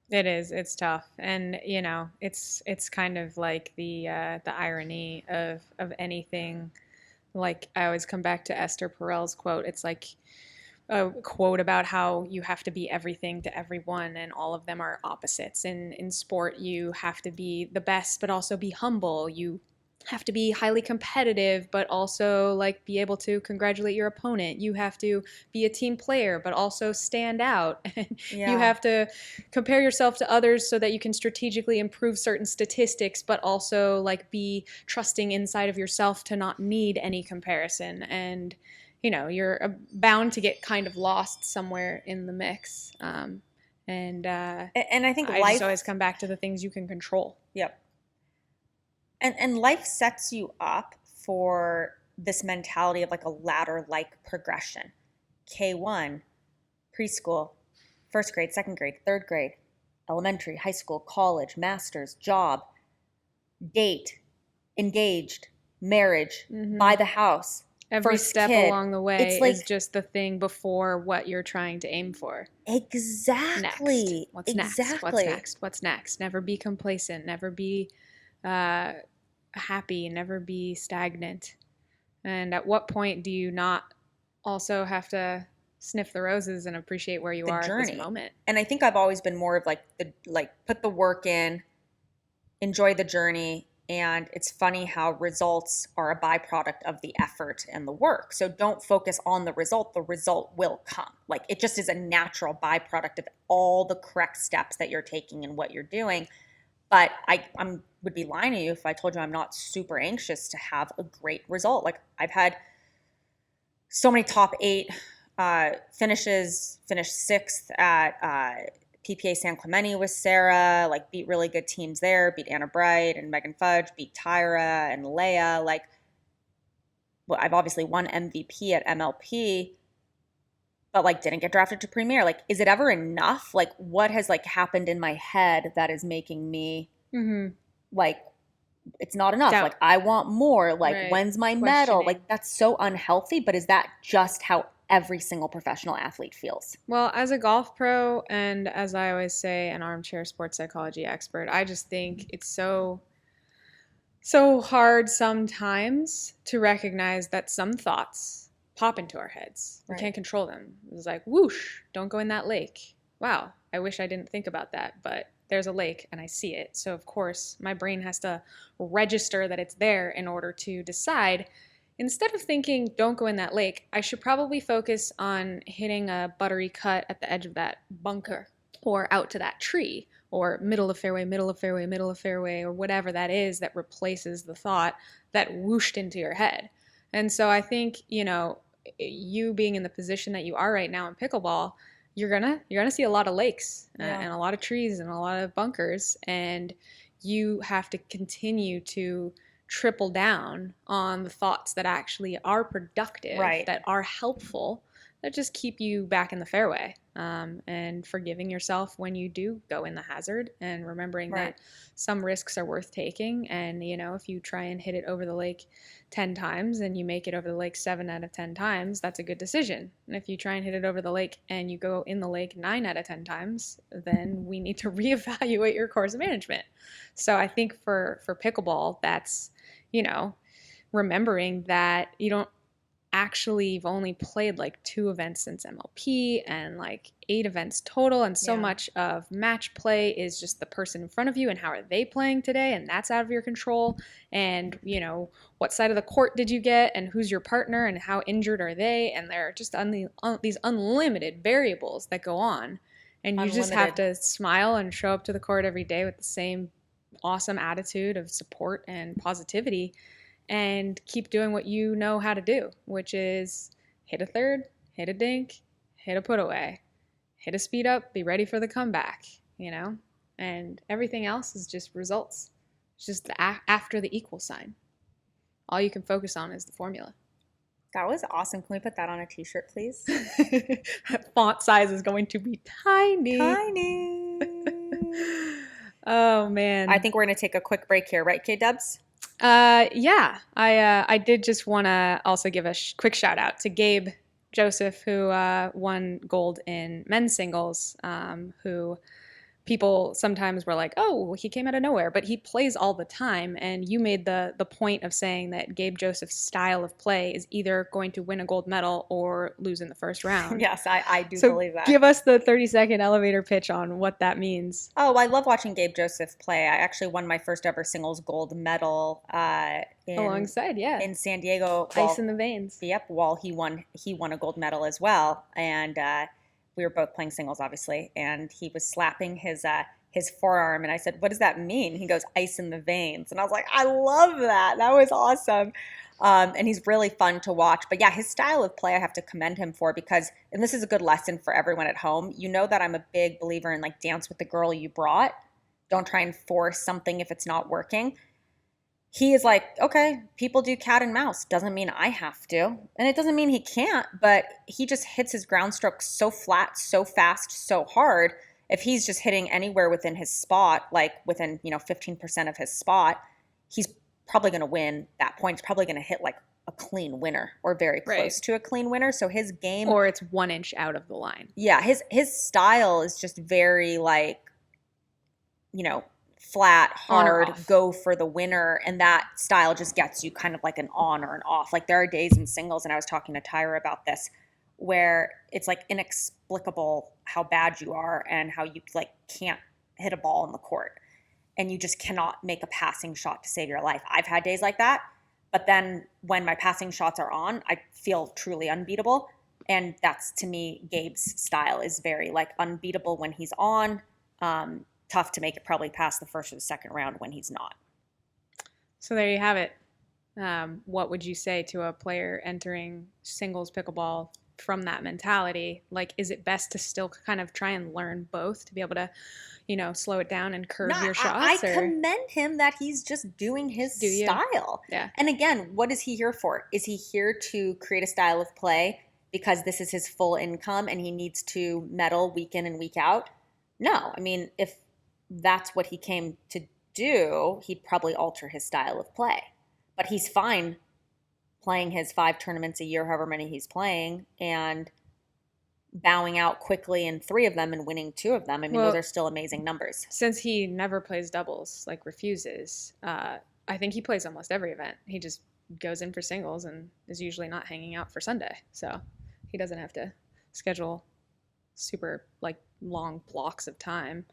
It is. It's tough, and you know, it's kind of like the irony of anything. Like I always come back to Esther Perel's quote. It's like a quote about how you have to be everything to everyone, and all of them are opposites. In sport, you have to be the best, but also be humble. You have to be highly competitive, but also like be able to congratulate your opponent. You have to be a team player, but also stand out. Yeah. You have to compare yourself to others so that you can strategically improve certain statistics, but also like be trusting inside of yourself to not need any comparison. And, you know, you're bound to get kind of lost somewhere in the mix. And I think I life just always come back to the things you can control. Yep. And life sets you up for this mentality of like a ladder-like progression. K1, preschool, first grade, second grade, third grade, elementary, high school, college, master's, job, date, engaged, marriage, buy the house. Every first step kid. along the way It's like, is just the thing before what you're trying to aim for. Exactly. Next. What's next? Exactly. What's next? What's next? Never be complacent. Never be happy. Never be stagnant. And at what point do you not also have to sniff the roses and appreciate where you The are journey. at this moment? And I think I've always been more of put the work in, enjoy the journey. And it's funny how results are a byproduct of the effort and the work. So don't focus on the result. The result will come. Like it just is a natural byproduct of all the correct steps that you're taking and what you're doing. But I would be lying to you if I told you I'm not super anxious to have a great result. Like I've had so many top 8 finishes, finished 6th at PPA San Clemente with Sarah, like beat really good teams there, beat Anna Bright and Megan Fudge, beat Tyra and Leia. Like, well, I've obviously won MVP at MLP, but like didn't get drafted to Premier. Like, is it ever enough? Like, what has like happened in my head that is making me like, it's not enough. Doubt. Like, I want more. Like, Right. when's my medal? Questioning. Like, that's so unhealthy. But is that just how every single professional athlete feels? Well, as a golf pro and as I always say, an armchair sports psychology expert, I just think it's so hard sometimes to recognize that some thoughts pop into our heads. We Right. can't control them. It's like, whoosh, don't go in that lake. Wow, I wish I didn't think about that, but there's a lake and I see it. So of course, my brain has to register that it's there in order to decide, instead of thinking, don't go in that lake, I should probably focus on hitting a buttery cut at the edge of that bunker or out to that tree or middle of fairway, middle of fairway, middle of fairway, or whatever that is that replaces the thought that whooshed into your head. And so I think, you know, you being in the position that you are right now in pickleball, you're gonna see a lot of lakes and a lot of trees and a lot of bunkers, and you have to continue to triple down on the thoughts that actually are productive, Right. that are helpful, that just keep you back in the fairway, and forgiving yourself when you do go in the hazard, and remembering Right. that some risks are worth taking. And you know, if you try and hit it over the lake 10 times and you make it over the lake 7 out of 10 times, that's a good decision. And if you try and hit it over the lake and you go in the lake 9 out of 10 times, then we need to reevaluate your course management. So I think for pickleball, that's, you know, remembering that you've only played like 2 events since MLP and like 8 events total. And so much of match play is just the person in front of you and how are they playing today. And that's out of your control. And, you know, what side of the court did you get and who's your partner and how injured are they? And there are just these unlimited variables that go on. And you just have to smile and show up to the court every day with the same awesome attitude of support and positivity, and keep doing what you know how to do, which is hit a third, hit a dink, hit a put away, hit a speed up, be ready for the comeback, you know? And everything else is just results. It's just after the equal sign. All you can focus on is the formula. That was awesome. Can we put that on a t-shirt, please? That font size is going to be tiny. Tiny. Oh, man. I think we're going to take a quick break here, right, K-Dubs? Yeah, I did just want to also give a quick shout out to Gabe Joseph, who won gold in men's singles, who people sometimes were like, oh, he came out of nowhere, but he plays all the time. And you made the point of saying that Gabe Joseph's style of play is either going to win a gold medal or lose in the first round. Yes, I do So believe that. give us the 30-second elevator pitch on what that means. Oh, I love watching Gabe Joseph play. I actually won my first ever singles gold medal Alongside, yeah. in San Diego. Ice in the veins. Yep, while he won a gold medal as well. And we were both playing singles, obviously, and he was slapping his forearm, and I said, what does that mean? He goes, ice in the veins. And I was like, I love that. That was awesome. And he's really fun to watch. But yeah, his style of play I have to commend him for because, and this is a good lesson for everyone at home, you know that I'm a big believer in like dance with the girl you brought. Don't try and force something if it's not working. He is like, okay, people do cat and mouse. Doesn't mean I have to. And it doesn't mean he can't, but he just hits his ground stroke so flat, so fast, so hard. If he's just hitting anywhere within his spot, like within, 15% of his spot, he's probably going to win that point. He's probably going to hit like a clean winner or very close to a clean winner. So his game... Or it's 1 inch out of the line. Yeah, his style is just very like, flat, hard, go for the winner. And that style just gets you kind of like an on or an off. Like there are days in singles, and I was talking to Tyra about this, where it's like inexplicable how bad you are and how you like can't hit a ball in the court and you just cannot make a passing shot to save your life. I've had days like that, but then when my passing shots are on, I feel truly unbeatable. And that's, to me, Gabe's style is very like unbeatable when he's on. Tough to make it probably past the first or the second round when he's not. So there you have it. What would you say to a player entering singles pickleball from that mentality? Like, is it best to still kind of try and learn both to be able to, slow it down and curve your shots? I commend him that he's just doing his style. Yeah. And again, what is he here for? Is he here to create a style of play because this is his full income and he needs to medal week in and week out? No. I mean, if that's what he came to do, he'd probably alter his style of play. But he's fine playing his 5 tournaments a year, however many he's playing, and bowing out quickly in 3 of them and winning 2 of them. I mean, those are still amazing numbers. Since he never plays doubles, like refuses, I think he plays almost every event. He just goes in for singles and is usually not hanging out for Sunday. So he doesn't have to schedule super like long blocks of time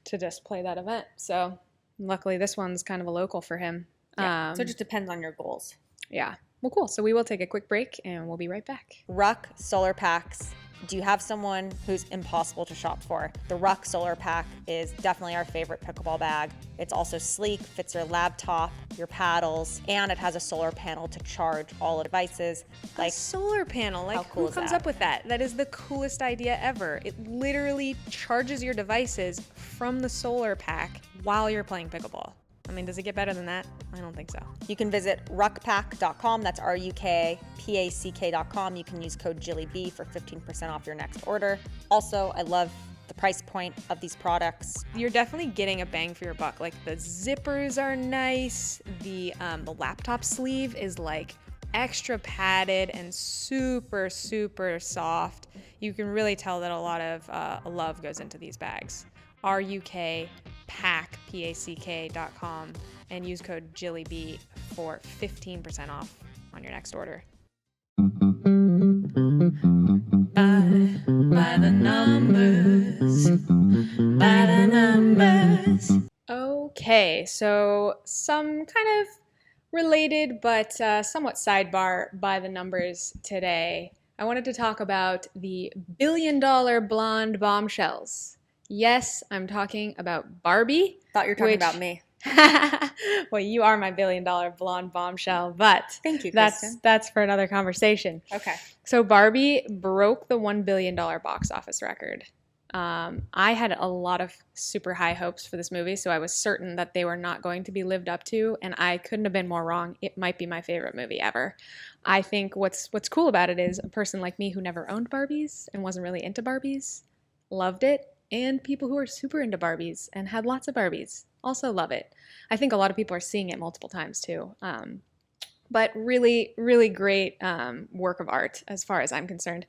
to just play that event. So luckily this one's kind of a local for him. Yeah. So it just depends on your goals. Yeah. Well, cool. So we will take a quick break and we'll be right back. RuK Solar Packs. Do you have someone who's impossible to shop for? The RuK Solar Pack is definitely our favorite pickleball bag. It's also sleek, fits your laptop, your paddles, and it has a solar panel to charge all the devices. Like a solar panel? Like who comes up with that? That is the coolest idea ever. It literally charges your devices from the solar pack while you're playing pickleball. I mean, does it get better than that? I don't think so. You can visit rukpack.com. That's RuKPack.com. You can use code Jilly B for 15% off your next order. Also, I love the price point of these products. You're definitely getting a bang for your buck. Like the zippers are nice. The laptop sleeve is like extra padded and super, super soft. You can really tell that a lot of love goes into these bags. RuKPack.com and use code JillyB for 15% off on your next order. By the numbers. Okay, so some kind of related but somewhat sidebar by the numbers today. I wanted to talk about the billion-dollar blonde bombshells. Yes, I'm talking about Barbie. Thought you were talking about me. Well, you are my billion-dollar blonde bombshell, but thank you, Kristin. That's for another conversation. Okay. So Barbie broke the $1 billion box office record. I had a lot of super high hopes for this movie, so I was certain that they were not going to be lived up to, and I couldn't have been more wrong. It might be my favorite movie ever. I think what's cool about it is a person like me who never owned Barbies and wasn't really into Barbies loved it. And people who are super into Barbies and had lots of Barbies Also love it. I think a lot of people are seeing it multiple times too. But really, really great work of art as far as I'm concerned.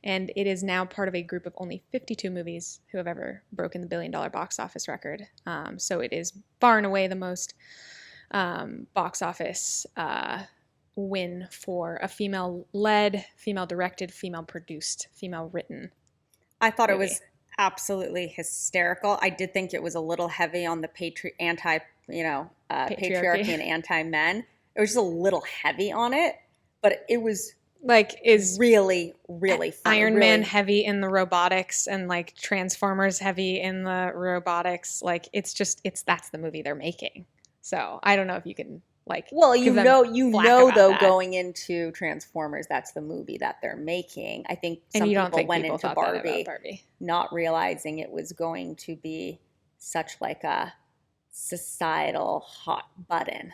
And it is now part of a group of only 52 movies who have ever broken the $1 billion box office record. So it is far and away the most box office win for a female-led, female-directed, female-produced, female-written I thought movie. it was absolutely hysterical. I did think it was a little heavy on the patriarchy and anti-men. It was just a little heavy on it, but it was Like, is really, really fun. Iron Man heavy in the robotics and like Transformers heavy in the robotics? Like, that's the movie they're making. So I don't know if you can like. Well, give them flack about though, that. going into Transformers, that's the movie that they're making. I think some And you don't people think went people into thought that Barbie, about Barbie? not realizing it was going to be such like a societal hot button.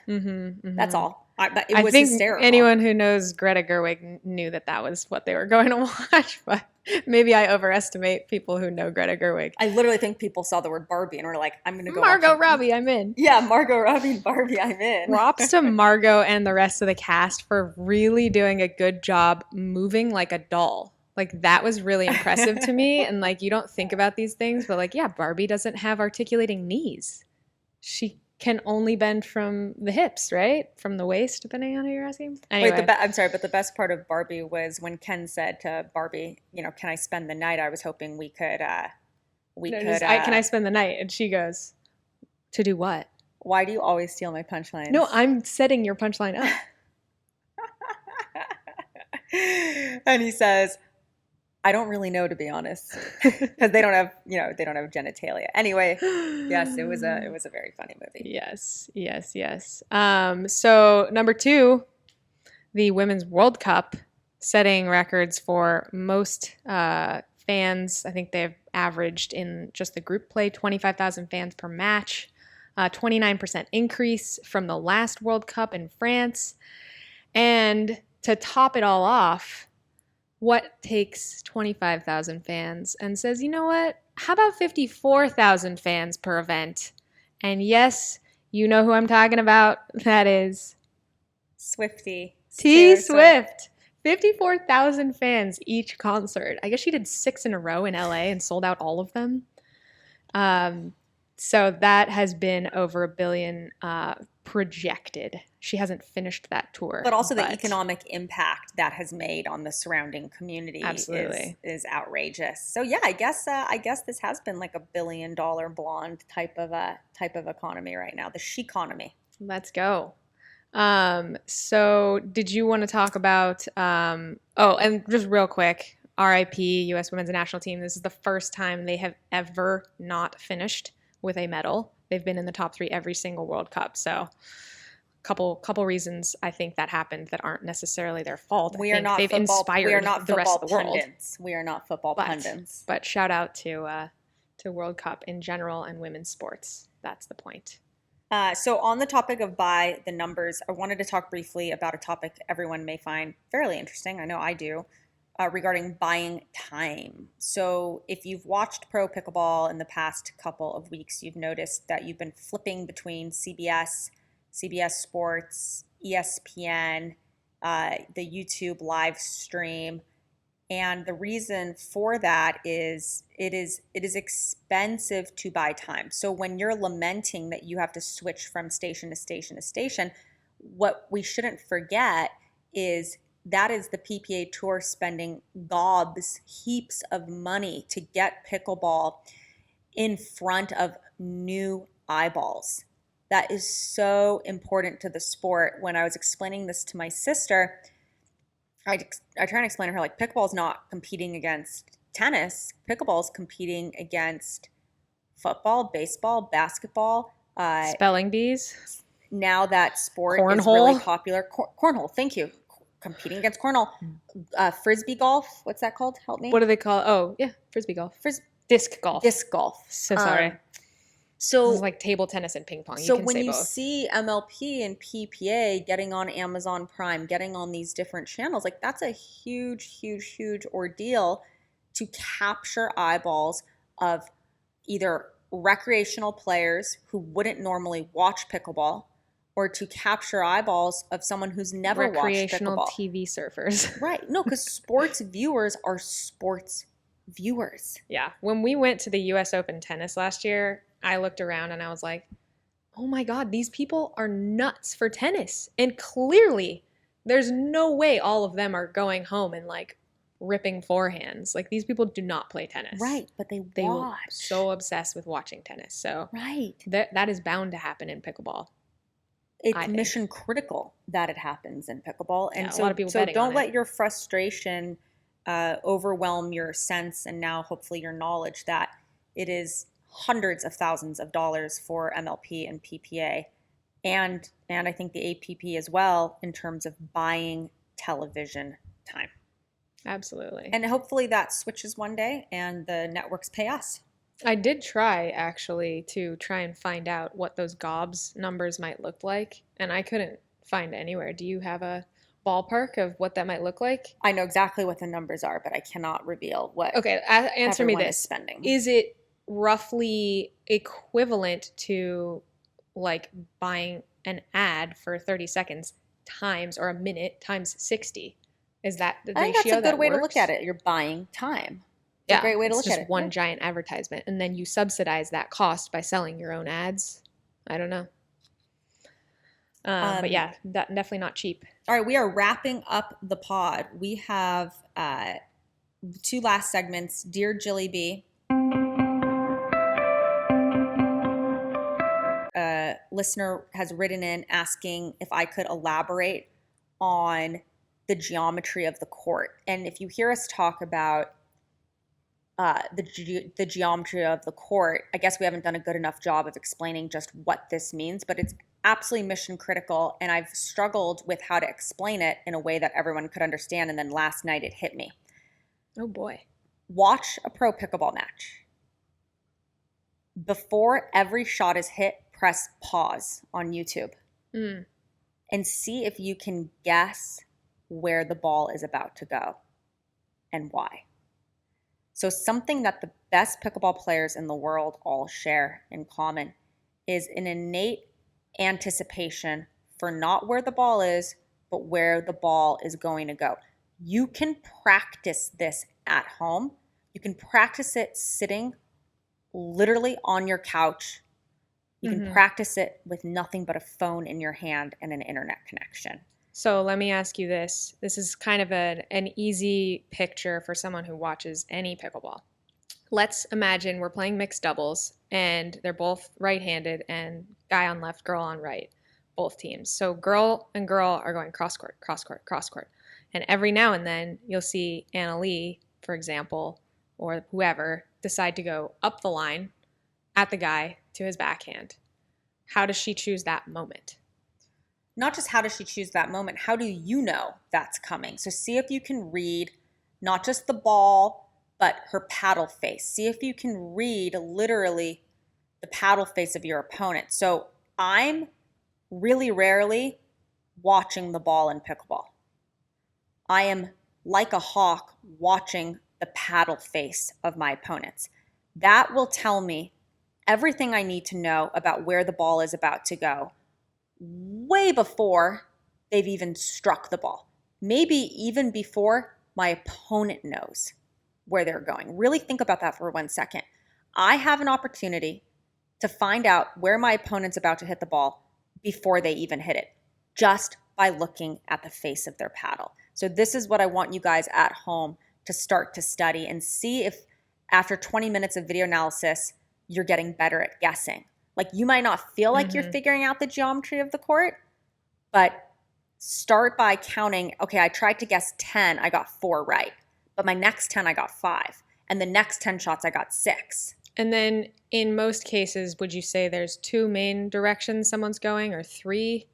That's all. But it I was think hysterical. anyone who knows Greta Gerwig knew that was what they were going to watch, but maybe I overestimate people who know Greta Gerwig. I literally think people saw the word Barbie and were like, I'm going to go Margot watch it. Robbie, I'm in. Yeah, Margot Robbie and Barbie, I'm in. Props to Margot and the rest of the cast for really doing a good job moving like a doll. Like, that was really impressive to me. And like, you don't think about these things, but like, yeah, Barbie doesn't have articulating knees. She can only bend from the hips, right? From the waist, depending on who you're asking. Anyway. Wait, I'm sorry, but the best part of Barbie was when Ken said to Barbie, can I spend the night? I was hoping we could, can I spend the night? And she goes, to do what? Why do you always steal my punchlines? No, I'm setting your punchline up. And he says, I don't really know, to be honest, because they don't have genitalia. Anyway, yes, it was a very funny movie. Yes. So number 2, the Women's World Cup, setting records for most fans. I think they've averaged in just the group play 25,000 fans per match, 29% increase from the last World Cup in France. And to top it all off, what takes 25,000 fans and says, you know what? How about 54,000 fans per event? And yes, you know who I'm talking about. That is Swiftie. T-Swift. 54,000 fans each concert. I guess she did 6 in a row in LA and sold out all of them. So that has been over $1 billion projected. She hasn't finished that tour. But also the economic impact that has made on the surrounding community is outrageous. So yeah, I guess this has been like $1 billion blonde type of economy right now, the she-economy. Let's go. So did you want to talk about and just real quick, RIP U.S. Women's National Team. This is the first time they have ever not finished with a medal. They've been in the top 3 every single World Cup. So couple reasons I think that happened that aren't necessarily their fault. We are not they've football, inspired we are not the rest of the world. pundits. We are not football pundits. But shout out to World Cup in general and women's sports. That's the point. So on the topic of by the numbers, I wanted to talk briefly about a topic everyone may find fairly interesting. I know I do. Regarding buying time. So if you've watched Pro Pickleball in the past couple of weeks, you've noticed that you've been flipping between CBS Sports, ESPN, the YouTube live stream. And the reason for that is it is expensive to buy time. So when you're lamenting that you have to switch from station to station to station, what we shouldn't forget is that is the PPA Tour spending heaps of money to get pickleball in front of new eyeballs. That is so important to the sport. When I was explaining this to my sister, I try and explain to her, like, pickleball is not competing against tennis. Pickleball is competing against football, baseball, basketball. Spelling bees. Now that sport cornhole. Is really popular. Cornhole, thank you. Competing against cornhole. Frisbee golf, what's that called? Help me. What do they call it? Oh, yeah, frisbee golf. Disc golf. Disc golf. So sorry. So this is like table tennis and ping pong. So when you see MLP and PPA getting on Amazon Prime, getting on these different channels, like, that's a huge, huge, huge ordeal to capture eyeballs of either recreational players who wouldn't normally watch pickleball or to capture eyeballs of someone who's never watched Recreational pickleball. TV surfers. Right. No, because sports viewers are sports viewers. Yeah. When we went to the US Open tennis last year, I looked around and I was like, oh my God, these people are nuts for tennis. And clearly, there's no way all of them are going home and like ripping forehands. Like these people do not play tennis. Right. But they Were watch. so obsessed with watching tennis. So Right. that is bound to happen in pickleball. It's mission critical that it happens in pickleball. And a lot of people so betting don't on let it. your frustration overwhelm your sense and now hopefully your knowledge that it is hundreds of thousands of dollars for MLP and PPA and I think the APP as well in terms of buying television time. Absolutely. And hopefully that switches one day and the networks pay us. I did try actually to try and find out what those GOBS numbers might look like, and I couldn't find it anywhere. Do you have a ballpark of what that might look like? I know exactly what the numbers are, but I cannot reveal what Okay, answer me everyone this. is spending. Is it roughly equivalent to like buying an ad for 30 seconds times or a minute times 60? Is that the ratio? I think that's a good way to works? look at it. You're buying time. It's a great way to look just at it. one Yeah. giant advertisement, and then you subsidize that cost by selling your own ads. I don't know. But yeah, definitely not cheap. All right, we are wrapping up the pod. We have 2 last segments. Dear Jilly B. A listener has written in asking if I could elaborate on the geometry of the court. And if you hear us talk about the geometry of the court, I guess we haven't done a good enough job of explaining just what this means, but it's absolutely mission critical, and I've struggled with how to explain it in a way that everyone could understand, and then last night it hit me. Oh boy. Watch a pro pickleball match. Before every shot is hit, press pause on YouTube and see if you can guess where the ball is about to go and why. So something that the best pickleball players in the world all share in common is an innate anticipation for not where the ball is, but where the ball is going to go. You can practice this at home. You can practice it sitting literally on your couch. You can practice it with nothing but a phone in your hand and an internet connection. So let me ask you this. This is kind of an easy picture for someone who watches any pickleball. Let's imagine we're playing mixed doubles and they're both right-handed and guy on left, girl on right, both teams. So girl and girl are going cross court, cross court, cross court. And every now and then you'll see Anna Leigh, for example, or whoever decide to go up the line at the guy to his backhand. How does she choose that moment? Not just how does she choose that moment, how do you know that's coming? So see if you can read not just the ball, but her paddle face. See if you can read literally the paddle face of your opponent. So I'm really rarely watching the ball in pickleball. I am like a hawk watching the paddle face of my opponents. That will tell me everything I need to know about where the ball is about to go way before they've even struck the ball. Maybe even before my opponent knows where they're going. Really think about that for 1 second. I have an opportunity to find out where my opponent's about to hit the ball before they even hit it, just by looking at the face of their paddle. So this is what I want you guys at home to start to study and see if after 20 minutes of video analysis, you're getting better at guessing. Like you might not feel like you're figuring out the geometry of the court, but start by counting, okay, I tried to guess 10, I got 4 right. But my next 10, I got 5. And the next 10 shots, I got 6. And then in most cases, would you say there's 2 main directions someone's going or 3?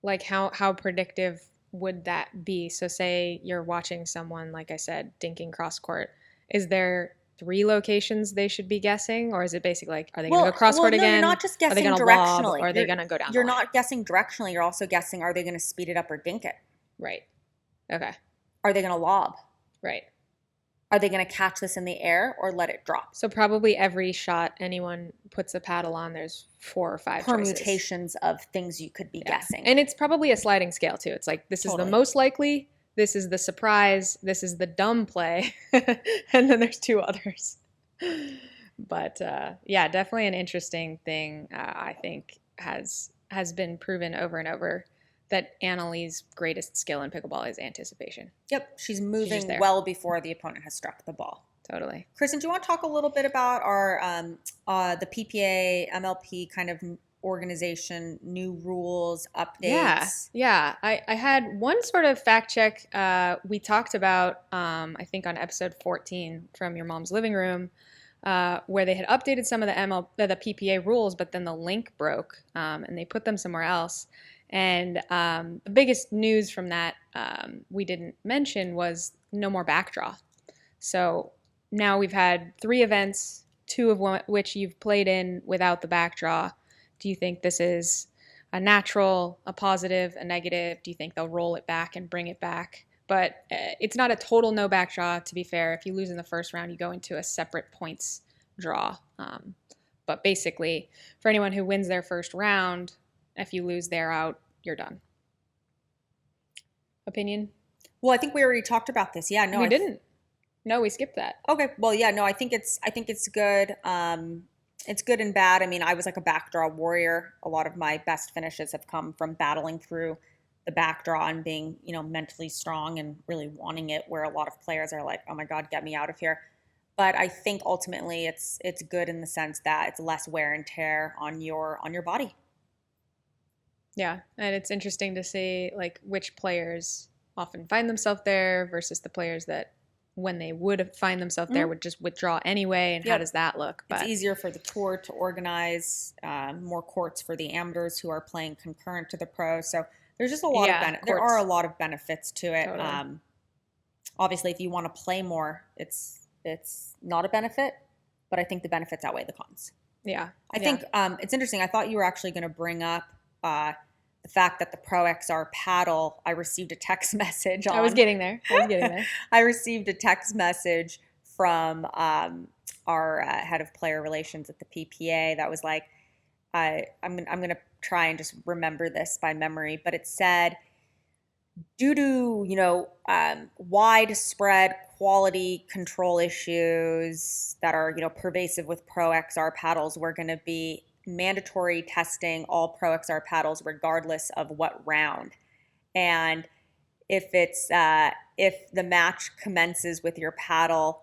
Like how predictive would that be? So say you're watching someone, like I said, dinking cross court. Is there 3 locations they should be guessing? Or is it basically like, are they going to go cross court again? You're not just guessing are they gonna directionally. Lob, or are they going to go down You're the line? not guessing directionally. You're also guessing, are they going to speed it up or dink it? Right. Okay. Are they going to lob? Right. Are they going to catch this in the air or let it drop? So probably every shot anyone puts a paddle on, there's 4 or 5 Permutations of things you could be guessing. And it's probably a sliding scale too. It's like, this is the most likely, this is the surprise, this is the dumb play, and then there's 2 others. But yeah, definitely an interesting thing. I think has been proven over and over that Anna Leigh's greatest skill in pickleball is anticipation. Yep, she's moving well before the opponent has struck the ball. Totally. Kristin, do you want to talk a little bit about our the PPA MLP kind of organization, new rules, updates? Yeah. I had one sort of fact check we talked about, I think on episode 14 from Your Mom's Living Room, where they had updated some of the PPA rules, but then the link broke and they put them somewhere else. And the biggest news from that we didn't mention was no more backdraw. So now we've had 3 events, 2 of which you've played in without the backdraw. Do you think this is a natural, a positive, a negative? Do you think they'll roll it back and bring it back? But it's not a total no backdraw, to be fair. If you lose in the first round, you go into a separate points draw. But basically, for anyone who wins their first round, if you lose, they're out, you're done. Opinion? Well, I think we already talked about this. Yeah, no, we didn't. No, we skipped that. Okay. Well, yeah, no, I think it's good. It's good and bad. I mean, I was like a backdraw warrior. A lot of my best finishes have come from battling through the backdraw and being, mentally strong and really wanting it, where a lot of players are like, oh my God, get me out of here. But I think ultimately it's good in the sense that it's less wear and tear on your body. Yeah, and it's interesting to see like which players often find themselves there versus the players that when they would find themselves there would just withdraw anyway, and how does that look? But it's easier for the tour to organize more courts for the amateurs who are playing concurrent to the pros. So there's just a lot of there are a lot of benefits to it. Totally. Obviously, if you want to play more, it's not a benefit, but I think the benefits outweigh the cons. Yeah, I think it's interesting. I thought you were actually going to bring up the fact that the ProXR paddle, I received a text message on. I was getting there. I received a text message from our head of player relations at the PPA that was like, I'm going to try and just remember this by memory, but it said, due to, widespread quality control issues that are, pervasive with ProXR paddles, we're going to be mandatory testing all ProXR paddles regardless of what round. And if the match commences with your paddle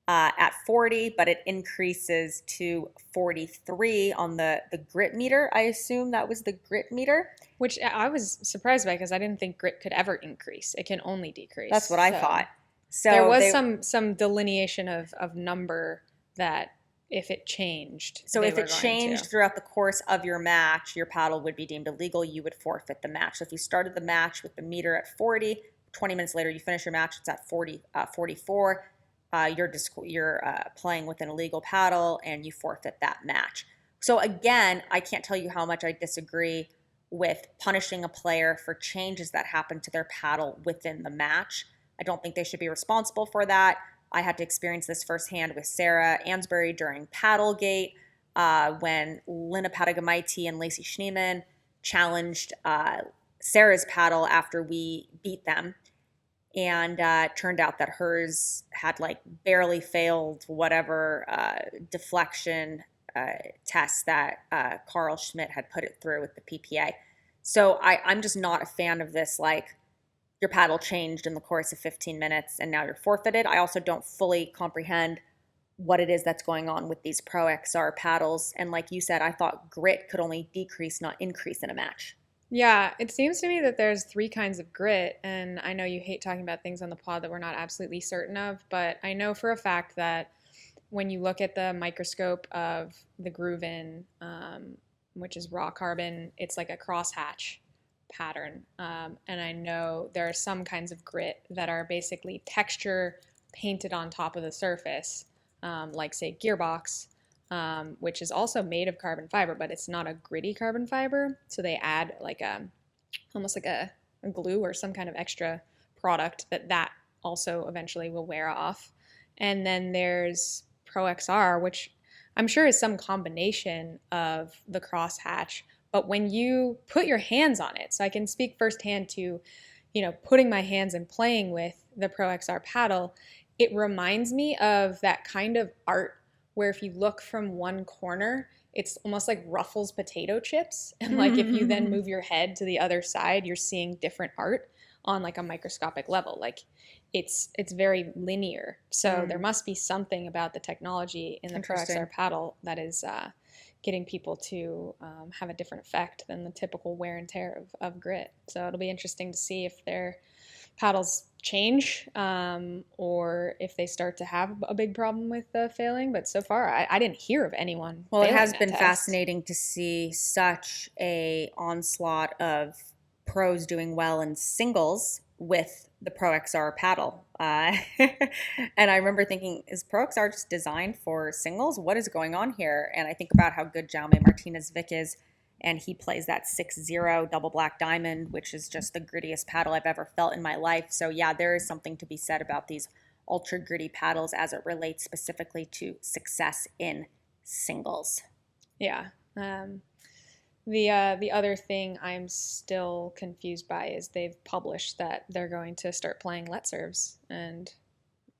at 40, but it increases to 43 on the grit meter, I assume that was the grit meter. Which I was surprised by because I didn't think grit could ever increase. It can only decrease. That's what I thought. So there was some delineation of number that if it changed. So if it changed throughout the course of your match, your paddle would be deemed illegal. You would forfeit the match. So if you started the match with the meter at 40, 20 minutes later you finish your match, it's at 44. You're playing with an illegal paddle and you forfeit that match. So again, I can't tell you how much I disagree with punishing a player for changes that happen to their paddle within the match. I don't think they should be responsible for that. I had to experience this firsthand with Sarah Ansbury during Paddlegate when Lina Padagamaiti and Lacey Schneeman challenged Sarah's paddle after we beat them. And turned out that hers had like barely failed whatever deflection test that Carl Schmidt had put it through with the PPA. So I'm just not a fan of this, like, your paddle changed in the course of 15 minutes and now you're forfeited. I also don't fully comprehend what it is that's going on with these ProXR paddles. And like you said, I thought grit could only decrease, not increase in a match. Yeah, it seems to me that there's 3 kinds of grit, and I know you hate talking about things on the pod that we're not absolutely certain of, but I know for a fact that when you look at the microscope of the groove-in, which is raw carbon, it's like a crosshatch pattern, and I know there are some kinds of grit that are basically texture painted on top of the surface, like say gearbox, which is also made of carbon fiber, but it's not a gritty carbon fiber. So they add like almost like a glue or some kind of extra product that also eventually will wear off. And then there's ProXR, which I'm sure is some combination of the crosshatch. But when you put your hands on it, so I can speak firsthand to, putting my hands and playing with the ProXR paddle, it reminds me of that kind of art where if you look from one corner, it's almost like Ruffles potato chips. And like if you then move your head to the other side, you're seeing different art on like a microscopic level. Like it's very linear. So there must be something about the technology in the ProXR paddle that is getting people to have a different effect than the typical wear and tear of grit. So it'll be interesting to see if their paddles change or if they start to have a big problem with failing. But so far, I didn't hear of anyone. Well, it has been test. fascinating to see such a onslaught of pros doing well in singles with the ProXR paddle. And I remember thinking, is ProXR just designed for singles? What is going on here? And I think about how good Jaume Martinez-Vic is, and he plays that 6-0 double black diamond, which is just the grittiest paddle I've ever felt in my life. So yeah, there is something to be said about these ultra gritty paddles as it relates specifically to success in singles. Yeah. The other thing I'm still confused by is they've published that they're going to start playing let serves, and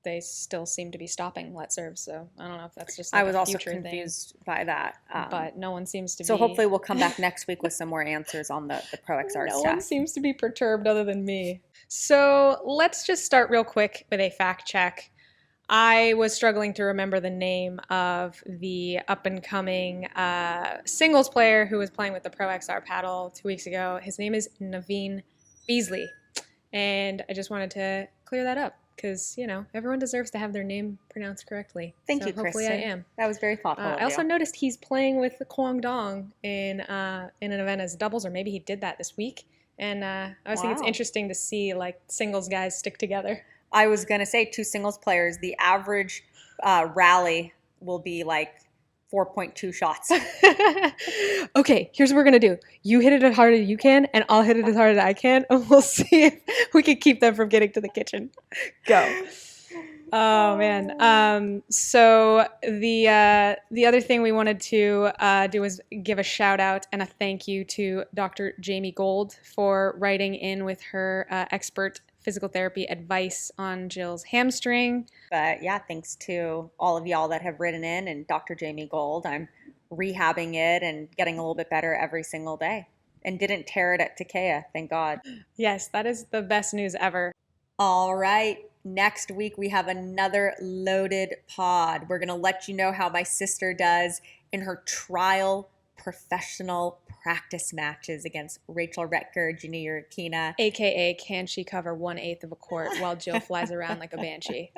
they still seem to be stopping let serves. So I don't know if that's just like I was a also future confused by that. But no one seems to be. So hopefully we'll come back next week with some more answers on the ProXR No stuff. one seems to be perturbed other than me. So let's just start real quick with a fact check. I was struggling to remember the name of the up-and-coming singles player who was playing with the ProXR paddle 2 weeks ago. His name is Naveen Beasley. And I just wanted to clear that up because, everyone deserves to have their name pronounced correctly. Thank you, hopefully Kristin. I am. That was very thoughtful of I also you. noticed he's playing with Kwang Dong in an event as doubles, or maybe he did that this week. And I always think it's Wow. interesting to see, like, singles guys stick together. I was going to say 2 singles players, the average rally will be like 4.2 shots. Okay, here's what we're going to do. You hit it as hard as you can, and I'll hit it as hard as I can, and we'll see if we can keep them from getting to the kitchen. Go. Oh, man. So the other thing we wanted to do was give a shout out and a thank you to Dr. Jamie Gold for writing in with her expert physical therapy advice on Jill's hamstring. But yeah, thanks to all of y'all that have written in and Dr. Jamie Gold. I'm rehabbing it and getting a little bit better every single day. And didn't tear it at Takeya, thank God. Yes, that is the best news ever. All right. Next week, we have another loaded pod. We're going to let you know how my sister does in her trial professional practice matches against Rachel Retker, Ginny Urquina. AKA, can she cover 1/8 of a court while Jill flies around like a banshee?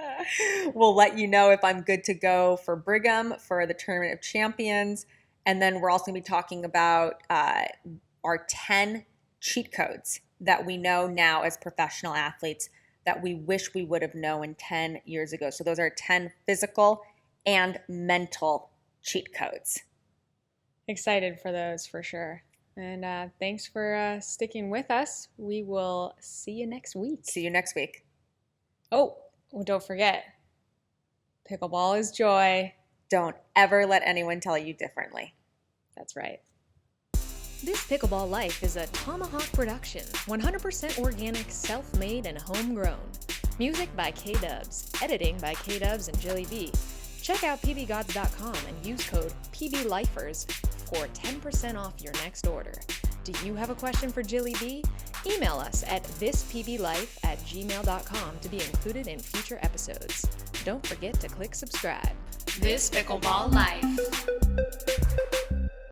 We'll let you know if I'm good to go for Brigham for the Tournament of Champions. And then we're also going to be talking about our 10 cheat codes that we know now as professional athletes that we wish we would have known 10 years ago. So those are 10 physical and mental cheat codes. Excited for those for sure. And thanks for sticking with us. We will see you next week. See you next week. Oh, well, don't forget, pickleball is joy. Don't ever let anyone tell you differently. That's right. This Pickleball Life is a Tomahawk production, 100% organic, self-made, and homegrown. Music by K-Dubs, editing by K-Dubs and Jilly B. Check out pbgods.com and use code PBLifers for 10% off your next order. Do you have a question for Jilly B? Email us at thispblife@gmail.com to be included in future episodes. Don't forget to click subscribe. This Pickleball Life.